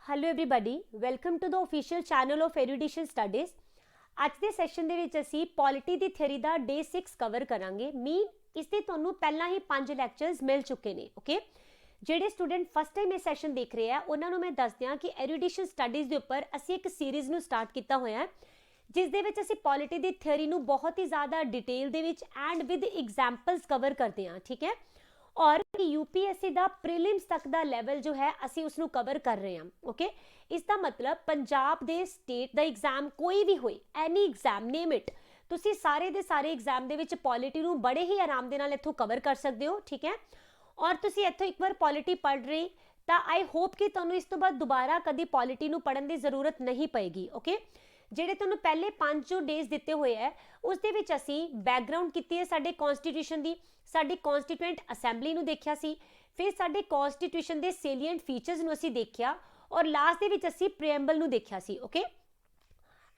Hello everybody welcome to the official channel of erudition studies. ਅੱਜ ਦੇ session ਦੇ ਵਿੱਚ ਅਸੀਂ ਪੋਲਿਟੀ ਦੀ ਥਿਊਰੀ ਦਾ ਡੇ 6 ਕਵਰ ਕਰਾਂਗੇ। ਇਸ ਦੇ ਤੁਹਾਨੂੰ ਪਹਿਲਾਂ ਹੀ 5 ਲੈਕਚਰਸ ਮਿਲ ਚੁੱਕੇ ਨੇ। ਓਕੇ, ਜਿਹੜੇ ਸਟੂਡੈਂਟ ਫਸਟ ਟਾਈਮ ਇਹ ਸੈਸ਼ਨ ਦੇਖ ਰਹੇ ਆ ਉਹਨਾਂ ਨੂੰ ਮੈਂ ਦੱਸ ਦਿਆਂ ਕਿ ਐਰੂਡੀਸ਼ਨ ਸਟੱਡੀਜ਼ ਦੇ ਉੱਪਰ ਅਸੀਂ ਇੱਕ ਸੀਰੀਜ਼ ਨੂੰ ਸਟਾਰਟ ਕੀਤਾ ਹੋਇਆ ਹੈ, ਜਿਸ ਦੇ ਵਿੱਚ ਅਸੀਂ ਪੋਲਿਟੀ ਦੀ ਥਿਊਰੀ ਨੂੰ ਬਹੁਤ ਹੀ ਜ਼ਿਆਦਾ ਡਿਟੇਲ ਦੇ ਵਿੱਚ ਐਂਡ ਵਿਦ ਐਗਜ਼ਾਮਪਲਸ ਕਵਰ ਕਰਦੇ ਹਾਂ। ਠੀਕ ਹੈ, और यूपीएससी ਦਾ ਪ੍ਰੀਲਿਮਸ ਤੱਕ ਦਾ ਲੈਵਲ ਜੋ ਹੈ ਅਸੀਂ ਉਸ ਨੂੰ ਕਵਰ ਕਰ ਰਹੇ ਹਾਂ। ਓਕੇ, ਇਸ ਦਾ ਮਤਲਬ ਪੰਜਾਬ ਦੇ ਸਟੇਟ ਦਾ ਐਗਜ਼ਾਮ ਕੋਈ ਵੀ ਹੋਏ, ਐਨੀ ਐਗਜ਼ਾਮ ਨੇਮ ਇਟ, ਤੁਸੀਂ ਸਾਰੇ ਦੇ ਸਾਰੇ ਐਗਜ਼ਾਮ ਦੇ ਵਿੱਚ ਪੋਲਿਟੀ ਨੂੰ ਬੜੇ ਹੀ ਆਰਾਮ ਦੇ ਨਾਲ ਇੱਥੋਂ ਕਵਰ ਕਰ ਸਕਦੇ ਹੋ। ਠੀਕ ਹੈ, ਔਰ ਤੁਸੀਂ ਇੱਥੋਂ ਇੱਕ ਵਾਰ ਪੋਲਿਟੀ ਪੜ੍ਹ ਰਹੇ ਤਾਂ ਆਈ ਹੋਪ ਕਿ ਤੁਹਾਨੂੰ ਇਸ ਤੋਂ ਬਾਅਦ ਦੁਬਾਰਾ ਕਦੀ ਪੋਲਿਟੀ ਨੂੰ ਪੜ੍ਹਨ ਦੀ ਜ਼ਰੂਰਤ ਨਹੀਂ ਪਏਗੀ। ਓਕੇ, ਜਿਹੜੇ ਤੁਹਾਨੂੰ ਪਹਿਲੇ 5 ਜੋ ਡੇਜ਼ ਦਿੱਤੇ ਹੋਏ ਹੈ ਉਸ ਦੇ ਵਿੱਚ ਅਸੀਂ ਬੈਕਗਰਾਉਂਡ ਕੀਤੀ ਹੈ ਸਾਡੇ ਕਨਸਟੀਟਿਊਸ਼ਨ ਦੀ, ਸਾਡੀ ਕਨਸਟੀਟਿਊਐਂਟ ਅਸੈਂਬਲੀ ਨੂੰ ਦੇਖਿਆ ਸੀ, ਫਿਰ ਸਾਡੇ ਕਨਸਟੀਟਿਊਸ਼ਨ ਦੇ ਸੇਲੀਐਂਟ ਫੀਚਰਸ ਨੂੰ ਅਸੀਂ ਦੇਖਿਆ ਔਰ ਲਾਸਟ ਦੇ ਵਿੱਚ ਅਸੀਂ ਪ੍ਰੀਐਮਬਲ ਨੂੰ ਦੇਖਿਆ ਸੀ। ਓਕੇ,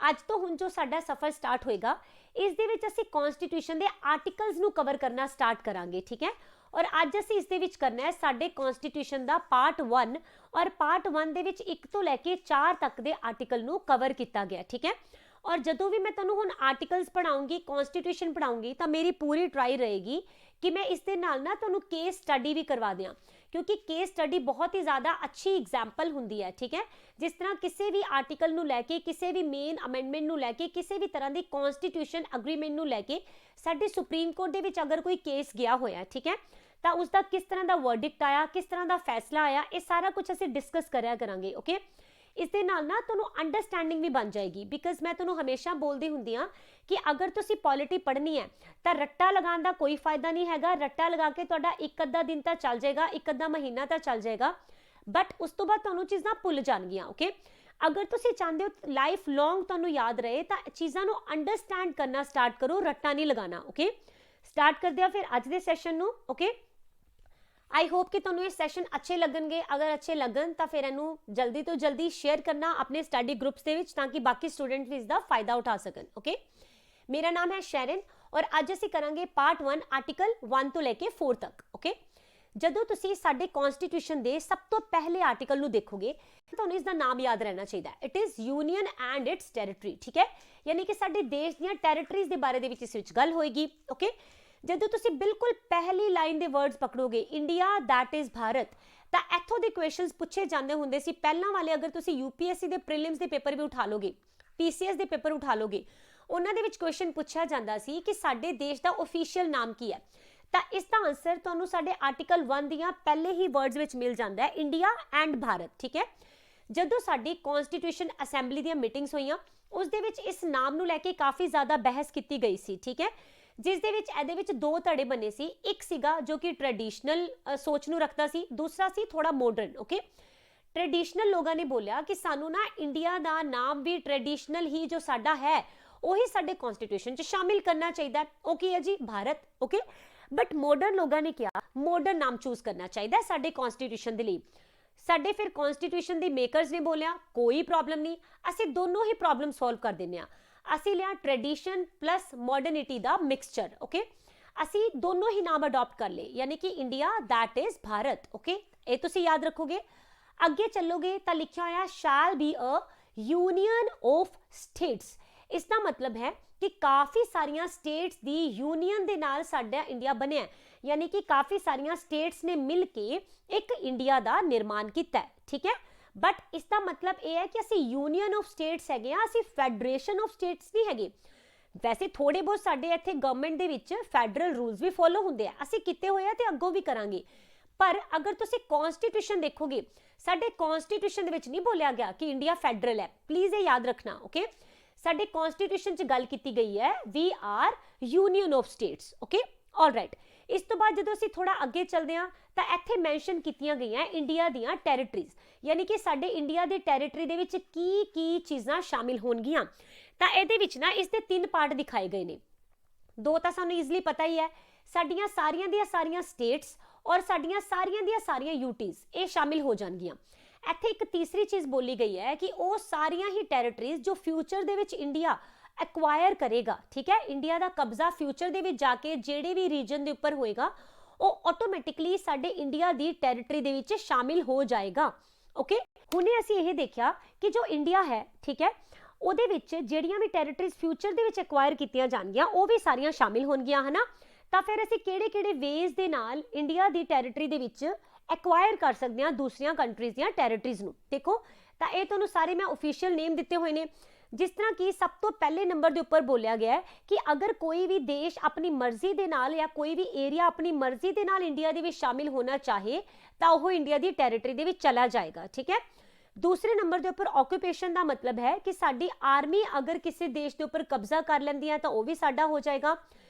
ਅੱਜ ਤੋਂ ਹੁਣ ਜੋ ਸਾਡਾ ਸਫ਼ਰ ਸਟਾਰਟ ਹੋਏਗਾ ਇਸ ਦੇ ਵਿੱਚ ਅਸੀਂ ਕਨਸਟੀਟਿਊਸ਼ਨ ਦੇ ਆਰਟੀਕਲਸ ਨੂੰ ਕਵਰ ਕਰਨਾ ਸਟਾਰਟ ਕਰਾਂਗੇ। ਠੀਕ ਹੈ, ਔਰ ਅੱਜ ਅਸੀਂ ਇਸ ਦੇ ਵਿੱਚ ਕਰਨਾ ਹੈ ਸਾਡੇ ਕਨਸਟੀਟਿਊਸ਼ਨ ਦਾ ਪਾਰਟ 1 ਔਰ ਪਾਰਟ 1 ਦੇ ਵਿੱਚ 1 ਤੋਂ ਲੈ ਕੇ 4 ਤੱਕ ਦੇ ਆਰਟੀਕਲ ਨੂੰ ਕਵਰ ਕੀਤਾ ਗਿਆ। ਠੀਕ ਹੈ, ਔਰ ਜਦੋਂ ਵੀ ਮੈਂ ਤੁਹਾਨੂੰ ਹੁਣ ਆਰਟੀਕਲਸ ਪੜਾਉਂਗੀ, ਕਨਸਟੀਟਿਊਸ਼ਨ ਪੜਾਉਂਗੀ ਤਾਂ ਮੇਰੀ ਪੂਰੀ ਟਰਾਈ ਰਹੇਗੀ ਕਿ ਮੈਂ ਇਸ ਦੇ ਨਾਲ ਨਾ ਤੁਹਾਨੂੰ ਕੇਸ ਸਟੱਡੀ ਵੀ ਕਰਵਾ ਦਿਆਂ, ਕਿਉਂਕਿ ਕੇਸ ਸਟੱਡੀ ਬਹੁਤ ਹੀ ਜ਼ਿਆਦਾ ਅੱਛੀ ਐਗਜ਼ਾਮਪਲ ਹੁੰਦੀ ਹੈ। ਠੀਕ ਹੈ, ਜਿਸ ਤਰ੍ਹਾਂ ਕਿਸੇ ਵੀ ਆਰਟੀਕਲ ਨੂੰ ਲੈ ਕੇ, ਕਿਸੇ ਵੀ ਮੇਨ ਅਮੈਂਡਮੈਂਟ ਨੂੰ ਲੈ ਕੇ, ਕਿਸੇ ਵੀ ਤਰ੍ਹਾਂ ਦੀ ਕਨਸਟੀਟਿਊਸ਼ਨ ਅਗਰੀਮੈਂਟ ਨੂੰ ਲੈ ਕੇ ਸਾਡੇ ਸੁਪਰੀਮ ਕੋਰਟ ਦੇ ਵਿੱਚ ਅਗਰ ਕੋਈ ਕੇਸ ਗਿਆ ਹੋਇਆ, ਠੀਕ ਹੈ, ਤਾਂ ਉਸ ਦਾ ਕਿਸ ਤਰ੍ਹਾਂ ਦਾ ਵਰਡਿਕਟ ਆਇਆ, ਕਿਸ ਤਰ੍ਹਾਂ ਦਾ ਫੈਸਲਾ ਆਇਆ, ਇਹ ਸਾਰਾ ਕੁਝ ਅਸੀਂ ਡਿਸਕਸ ਕਰਿਆ ਕਰਾਂਗੇ। ਓਕੇ, ਇਸ ਦੇ ਨਾਲ ਨਾ ਤੁਹਾਨੂੰ ਅੰਡਰਸਟੈਂਡਿੰਗ ਵੀ ਬਣ ਜਾਏਗੀ, ਬਿਕਾਜ਼ ਮੈਂ ਤੁਹਾਨੂੰ ਹਮੇਸ਼ਾ ਬੋਲਦੀ ਹੁੰਦੀ ਹਾਂ ਕਿ ਅਗਰ ਤੁਸੀਂ ਪੋਲਿਟੀ ਪੜ੍ਹਨੀ ਹੈ ਤਾਂ ਰੱਟਾ ਲਗਾਉਣ ਦਾ ਕੋਈ ਫਾਇਦਾ ਨਹੀਂ ਹੈਗਾ। ਰੱਟਾ ਲਗਾ ਕੇ ਤੁਹਾਡਾ ਇੱਕ ਅੱਧਾ ਦਿਨ ਤਾਂ ਚੱਲ ਜਾਏਗਾ, ਇੱਕ ਅੱਧਾ ਮਹੀਨਾ ਤਾਂ ਚੱਲ ਜਾਏਗਾ, ਬਟ ਉਸ ਤੋਂ ਬਾਅਦ ਤੁਹਾਨੂੰ ਚੀਜ਼ਾਂ ਭੁੱਲ ਜਾਣਗੀਆਂ। ਓਕੇ, ਅਗਰ ਤੁਸੀਂ ਚਾਹੁੰਦੇ ਹੋ ਲਾਈਫ ਲੌਂਗ ਤੁਹਾਨੂੰ ਯਾਦ ਰਹੇ ਤਾਂ ਚੀਜ਼ਾਂ ਨੂੰ ਅੰਡਰਸਟੈਂਡ ਕਰਨਾ ਸਟਾਰਟ ਕਰੋ, ਰੱਟਾ ਨਹੀਂ ਲਗਾਉਣਾ। ਓਕੇ, ਸਟਾਰਟ ਕਰਦੇ ਹਾਂ ਫਿਰ ਅੱਜ ਦੇ ਸੈਸ਼ਨ ਨੂੰ। ਓਕੇ, आई होप कि ਤੁਹਾਨੂੰ ਇਹ ਸੈਸ਼ਨ ਅੱਛੇ ਲੱਗਣਗੇ। ਅਗਰ ਅੱਛੇ ਲੱਗਣ ਤਾਂ ਫਿਰ ਇਹਨੂੰ ਜਲਦੀ ਤੋਂ ਜਲਦੀ ਸ਼ੇਅਰ ਕਰਨਾ ਆਪਣੇ ਸਟੱਡੀ ਗਰੁੱਪਸ ਦੇ ਵਿੱਚ, ਤਾਂ ਕਿ ਬਾਕੀ ਸਟੂਡੈਂਟ ਵੀ ਇਸ ਦਾ ਫਾਇਦਾ ਉਠਾ ਸਕਣ। ਓਕੇ, ਮੇਰਾ ਨਾਮ ਹੈ ਸ਼ੈਰਨ ਔਰ ਅੱਜ ਅਸੀਂ ਕਰਾਂਗੇ ਪਾਰਟ 1 ਆਰਟੀਕਲ 1 ਤੋਂ ਲੈ ਕੇ 4 ਤੱਕ। ਓਕੇ, ਜਦੋਂ ਤੁਸੀਂ ਸਾਡੇ ਕਨਸਟੀਟਿਊਸ਼ਨ ਦੇ ਸਭ ਤੋਂ ਪਹਿਲੇ ਆਰਟੀਕਲ ਨੂੰ ਦੇਖੋਗੇ ਤੁਹਾਨੂੰ ਇਸ ਦਾ ਨਾਮ ਯਾਦ ਰਹਿਣਾ ਚਾਹੀਦਾ, it is union and it's territory. ਠੀਕ ਹੈ, ਯਾਨੀ ਕਿ ਸਾਡੇ ਦੇਸ਼ ਦੀਆਂ ਟੈਰੀਟਰੀਜ਼ ਦੇ ਬਾਰੇ ਦੇ ਵਿੱਚ ਇਸ ਵਿੱਚ ਗੱਲ ਹੋਏਗੀ। ਓਕੇ, ਜਦੋਂ ਤੁਸੀਂ ਬਿਲਕੁਲ ਪਹਿਲੀ ਲਾਈਨ ਦੇ ਵਰਡਸ ਪਕੜੋਗੇ, ਇੰਡੀਆ ਦੈਟ ਇਜ਼ ਭਾਰਤ, ਤਾਂ ਇੱਥੋਂ ਦੇ ਕੁਐਸਚਨਸ ਪੁੱਛੇ ਜਾਂਦੇ ਹੁੰਦੇ ਸੀ ਪਹਿਲਾਂ ਵਾਲੇ। ਅਗਰ ਤੁਸੀਂ ਯੂਪੀਐਸਸੀ ਦੇ ਪ੍ਰੀਲਿਮਸ ਦੇ ਪੇਪਰ ਵੀ ਉਠਾ ਲੋਗੇ, ਪੀਸੀਐਸ ਦੇ ਪੇਪਰ ਉਠਾ ਲੋਗੇ, ਉਹਨਾਂ ਦੇ ਵਿੱਚ ਕੁਐਸਚਨ ਪੁੱਛਿਆ ਜਾਂਦਾ ਸੀ ਕਿ ਸਾਡੇ ਦੇਸ਼ ਦਾ ਆਫੀਸ਼ੀਅਲ ਨਾਮ ਕੀ ਹੈ, ਤਾਂ ਇਸ ਦਾ ਆਨਸਰ ਤੁਹਾਨੂੰ ਸਾਡੇ ਆਰਟੀਕਲ 1 ਦੀਆਂ ਪਹਿਲੇ ਹੀ ਵਰਡਸ ਵਿੱਚ ਮਿਲ ਜਾਂਦਾ ਹੈ, ਇੰਡੀਆ ਐਂਡ ਭਾਰਤ। ਠੀਕ ਹੈ, ਜਦੋਂ ਸਾਡੀ ਕਨਸਟੀਟਿਊਸ਼ਨ ਅਸੈਂਬਲੀ ਦੀਆਂ ਮੀਟਿੰਗਸ ਹੋਈਆਂ ਉਸ ਦੇ ਵਿੱਚ ਇਸ ਨਾਮ ਨੂੰ ਲੈ ਕੇ ਕਾਫੀ ਜ਼ਿਆਦਾ ਬਹਿਸ ਕੀਤੀ ਗਈ ਸੀ। ਠੀਕ ਹੈ, ਜਿਸ ਦੇ ਵਿੱਚ ਇਹਦੇ ਵਿੱਚ 2 ਧੜੇ ਬਣੇ ਸੀ, ਇੱਕ ਸੀਗਾ ਜੋ ਕਿ ਟ੍ਰੈਡੀਸ਼ਨਲ ਸੋਚ ਨੂੰ ਰੱਖਦਾ ਸੀ, ਦੂਸਰਾ ਸੀ ਥੋੜਾ ਮਾਡਰਨ। ਓਕੇ, ਟ੍ਰੈਡੀਸ਼ਨਲ ਲੋਕਾਂ ਨੇ ਬੋਲਿਆ ਕਿ ਸਾਨੂੰ ਨਾ ਇੰਡੀਆ ਦਾ ਨਾਮ ਵੀ ਟ੍ਰੈਡੀਸ਼ਨਲ ਹੀ ਜੋ ਸਾਡਾ ਹੈ ਉਹੀ ਸਾਡੇ ਕਨਸਟੀਟਿਊਸ਼ਨ 'ਚ ਸ਼ਾਮਿਲ ਕਰਨਾ ਚਾਹੀਦਾ। ਓਕੇ ਹੈ ਜੀ, ਭਾਰਤ। ਓਕੇ, ਬਟ ਮਾਡਰਨ ਲੋਕਾਂ ਨੇ ਕਿਹਾ ਮਾਡਰਨ ਨਾਮ ਚੂਜ਼ ਕਰਨਾ ਚਾਹੀਦਾ ਸਾਡੇ ਕਨਸਟੀਟਿਊਸ਼ਨ ਦੇ ਲਈ। ਸਾਡੇ ਫਿਰ ਕਨਸਟੀਟਿਊਸ਼ਨ ਦੇ ਮੇਕਰਸ ਨੇ ਬੋਲਿਆ ਕੋਈ ਪ੍ਰੋਬਲਮ ਨਹੀਂ, ਅਸੀਂ ਦੋਨੋਂ ਹੀ ਪ੍ਰੋਬਲਮ ਸੋਲਵ ਕਰ ਦਿੰਦੇ ਹਾਂ। ਅਸੀਂ ਲਿਆ ਟ੍ਰੈਡੀਸ਼ਨ ਪਲਸ ਮਾਡਰਨਿਟੀ ਦਾ ਮਿਕਸਚਰ। ਓਕੇ, ਅਸੀਂ ਦੋਨੋਂ ਹੀ ਨਾਮ ਅਡਾਪਟ ਕਰ ਲਏ, ਯਾਨੀ ਕਿ India that is Bharat. Okay, ਇਹ ਤੁਸੀਂ ਯਾਦ ਰੱਖੋਗੇ। ਅੱਗੇ ਚੱਲੋਗੇ ਤਾਂ ਲਿਖਿਆ ਹੋਇਆ shall be a union of states. ਇਸ ਦਾ ਮਤਲਬ ਹੈ ਕਿ ਕਾਫੀ ਸਾਰੀਆਂ ਸਟੇਟਸ ਦੀ ਯੂਨੀਅਨ ਦੇ ਨਾਲ ਸਾਡਾ ਇੰਡੀਆ ਬਣਿਆ, ਯਾਨੀ ਕਿ ਕਾਫੀ ਸਾਰੀਆਂ ਸਟੇਟਸ ਨੇ ਮਿਲ ਕੇ ਇੱਕ ਇੰਡੀਆ ਦਾ ਨਿਰਮਾਣ ਕੀਤਾ ਹੈ। ਠੀਕ ਹੈ, ਬਟ ਇਸ ਦਾ ਮਤਲਬ ਇਹ ਹੈ ਕਿ ਅਸੀਂ ਯੂਨੀਅਨ ਆਫ ਸਟੇਟਸ ਹੈਗੇ ਆ, ਅਸੀਂ ਫੈਡਰੇਸ਼ਨ ਆਫ ਸਟੇਟਸ ਨਹੀਂ ਹੈਗੇ। ਵੈਸੇ ਥੋੜੇ ਬਹੁਤ ਸਾਡੇ ਇੱਥੇ ਗਵਰਨਮੈਂਟ ਦੇ ਵਿੱਚ ਫੈਡਰਲ ਰੂਲਸ ਵੀ ਫੋਲੋ ਹੁੰਦੇ ਆ, ਅਸੀਂ ਕੀਤੇ ਹੋਏ ਆ ਤੇ ਅੱਗੋਂ ਵੀ ਕਰਾਂਗੇ। ਪਰ ਅਗਰ ਤੁਸੀਂ ਕਨਸਟੀਟਿਊਸ਼ਨ ਦੇਖੋਗੇ, ਸਾਡੇ ਕਨਸਟੀਟਿਊਸ਼ਨ ਦੇ ਵਿੱਚ ਨਹੀਂ ਬੋਲਿਆ ਗਿਆ ਕਿ ਇੰਡੀਆ ਫੈਡਰਲ ਹੈ, ਪਲੀਜ਼ ਇਹ ਯਾਦ ਰੱਖਣਾ। ਓਕੇ, ਸਾਡੇ ਕਨਸਟੀਟਿਊਸ਼ਨ 'ਚ ਗੱਲ ਕੀਤੀ ਗਈ ਹੈ we are union of states. Okay, alright. ਇਸ ਤੋਂ ਬਾਅਦ ਜਦੋਂ ਅਸੀਂ ਥੋੜਾ ਅੱਗੇ ਚੱਲਦੇ ਹਾਂ ਤਾਂ ਇੱਥੇ ਮੈਂਸ਼ਨ ਕੀਤੀਆਂ ਗਈਆਂ ਇੰਡੀਆ ਦੀਆਂ ਟੈਰੀਟਰੀਜ਼, ਯਾਨੀ ਕਿ ਸਾਡੇ ਇੰਡੀਆ ਦੇ ਟੈਰੀਟਰੀ ਦੇ ਵਿੱਚ ਕੀ ਚੀਜ਼ਾਂ ਸ਼ਾਮਿਲ ਹੋਣਗੀਆਂ। ਤਾਂ ਇਹਦੇ ਵਿੱਚ ਨਾ ਇਸ ਦੇ 3 ਪਾਰਟ ਦਿਖਾਏ ਗਏ ਨੇ। 2 ਤਾਂ ਸਾਨੂੰ ਈਜ਼ਲੀ ਪਤਾ ਹੀ ਹੈ, ਸਾਡੀਆਂ ਸਾਰੀਆਂ ਦੀਆਂ ਸਾਰੀਆਂ ਸਟੇਟਸ ਔਰ ਸਾਡੀਆਂ ਸਾਰੀਆਂ ਦੀਆਂ ਸਾਰੀਆਂ ਯੂਟੀਜ਼ ਇਹ ਸ਼ਾਮਿਲ ਹੋ ਜਾਣਗੀਆਂ। ਇੱਥੇ ਇੱਕ ਤੀਸਰੀ ਚੀਜ਼ ਬੋਲੀ ਗਈ ਹੈ ਕਿ ਉਹ ਸਾਰੀਆਂ ਹੀ ਟੈਰੀਟਰੀਜ਼ ਜੋ ਫਿਊਚਰ ਦੇ ਵਿੱਚ ਇੰਡੀਆ ਐਕਵਾਇਰ ਕਰੇਗਾ, ਠੀਕ ਹੈ, ਇੰਡੀਆ ਦਾ ਕਬਜ਼ਾ ਫਿਊਚਰ ਦੇ ਵਿੱਚ ਜਾ ਕੇ ਜਿਹੜੇ ਵੀ ਰੀਜਨ ਦੇ ਉੱਪਰ ਹੋਏਗਾ ਉਹ ਆਟੋਮੈਟਿਕਲੀ ਸਾਡੇ ਇੰਡੀਆ ਦੀ ਟੈਰੀਟਰੀ ਦੇ ਵਿੱਚ ਸ਼ਾਮਿਲ ਹੋ ਜਾਏਗਾ। ਓਕੇ, ਹੁਣੇ ਅਸੀਂ ਇਹ ਦੇਖਿਆ ਕਿ ਜੋ ਇੰਡੀਆ ਹੈ, ਠੀਕ ਹੈ, ਉਹਦੇ ਵਿੱਚ ਜਿਹੜੀਆਂ ਵੀ ਟੈਰੀਟਰੀਜ਼ ਫਿਊਚਰ ਦੇ ਵਿੱਚ ਐਕਵਾਇਰ ਕੀਤੀਆਂ ਜਾਣਗੀਆਂ ਉਹ ਵੀ ਸਾਰੀਆਂ ਸ਼ਾਮਿਲ ਹੋਣਗੀਆਂ, ਹੈ ਨਾ। ਤਾਂ ਫਿਰ ਅਸੀਂ ਕਿਹੜੇ ਵੇਜ਼ ਦੇ ਨਾਲ ਇੰਡੀਆ ਦੀ ਟੈਰੀਟਰੀ ਦੇ ਵਿੱਚ ਐਕਵਾਇਰ ਕਰ ਸਕਦੇ ਹਾਂ ਦੂਸਰੀਆਂ ਕੰਟਰੀਜ਼ ਦੀਆਂ ਟੈਰੀਟਰੀਜ਼ ਨੂੰ। ਦੇਖੋ, ਤਾਂ ਇਹ ਤੁਹਾਨੂੰ ਸਾਰੇ ਮੈਂ ਓਫੀਸ਼ੀਅਲ ਨੇਮ ਦਿੱਤੇ ਹੋਏ ਨੇ। ਜਿਸ ਤਰ੍ਹਾਂ ਕਿ ਸਭ ਤੋਂ ਪਹਿਲੇ ਨੰਬਰ ਦੇ ਉੱਪਰ ਬੋਲਿਆ ਗਿਆ ਹੈ ਕਿ ਅਗਰ ਕੋਈ ਵੀ ਦੇਸ਼ ਆਪਣੀ ਮਰਜ਼ੀ ਦੇ ਨਾਲ ਜਾਂ ਕੋਈ ਵੀ ਏਰੀਆ ਆਪਣੀ ਮਰਜ਼ੀ ਦੇ ਨਾਲ ਇੰਡੀਆ ਦੇ ਵਿੱਚ ਸ਼ਾਮਿਲ ਹੋਣਾ ਚਾਹੇ ਤਾਂ ਉਹ ਇੰਡੀਆ ਦੀ ਟੈਰੀਟਰੀ ਦੇ ਵਿੱਚ ਚਲਾ ਜਾਏਗਾ, ਠੀਕ ਹੈ। ਦੂਸਰੇ ਨੰਬਰ ਦੇ ਉੱਪਰ ਆਕੂਪੇਸ਼ਨ ਦਾ ਮਤਲਬ ਹੈ ਕਿ ਸਾਡੀ ਆਰਮੀ ਅਗਰ ਕਿਸੇ ਦੇਸ਼ ਦੇ ਉੱਪਰ ਕਬਜ਼ਾ ਕਰ ਲੈਂਦੀ ਹੈ ਤਾਂ ਉਹ ਵੀ ਸਾਡਾ ਹੋ ਜਾਏਗਾ।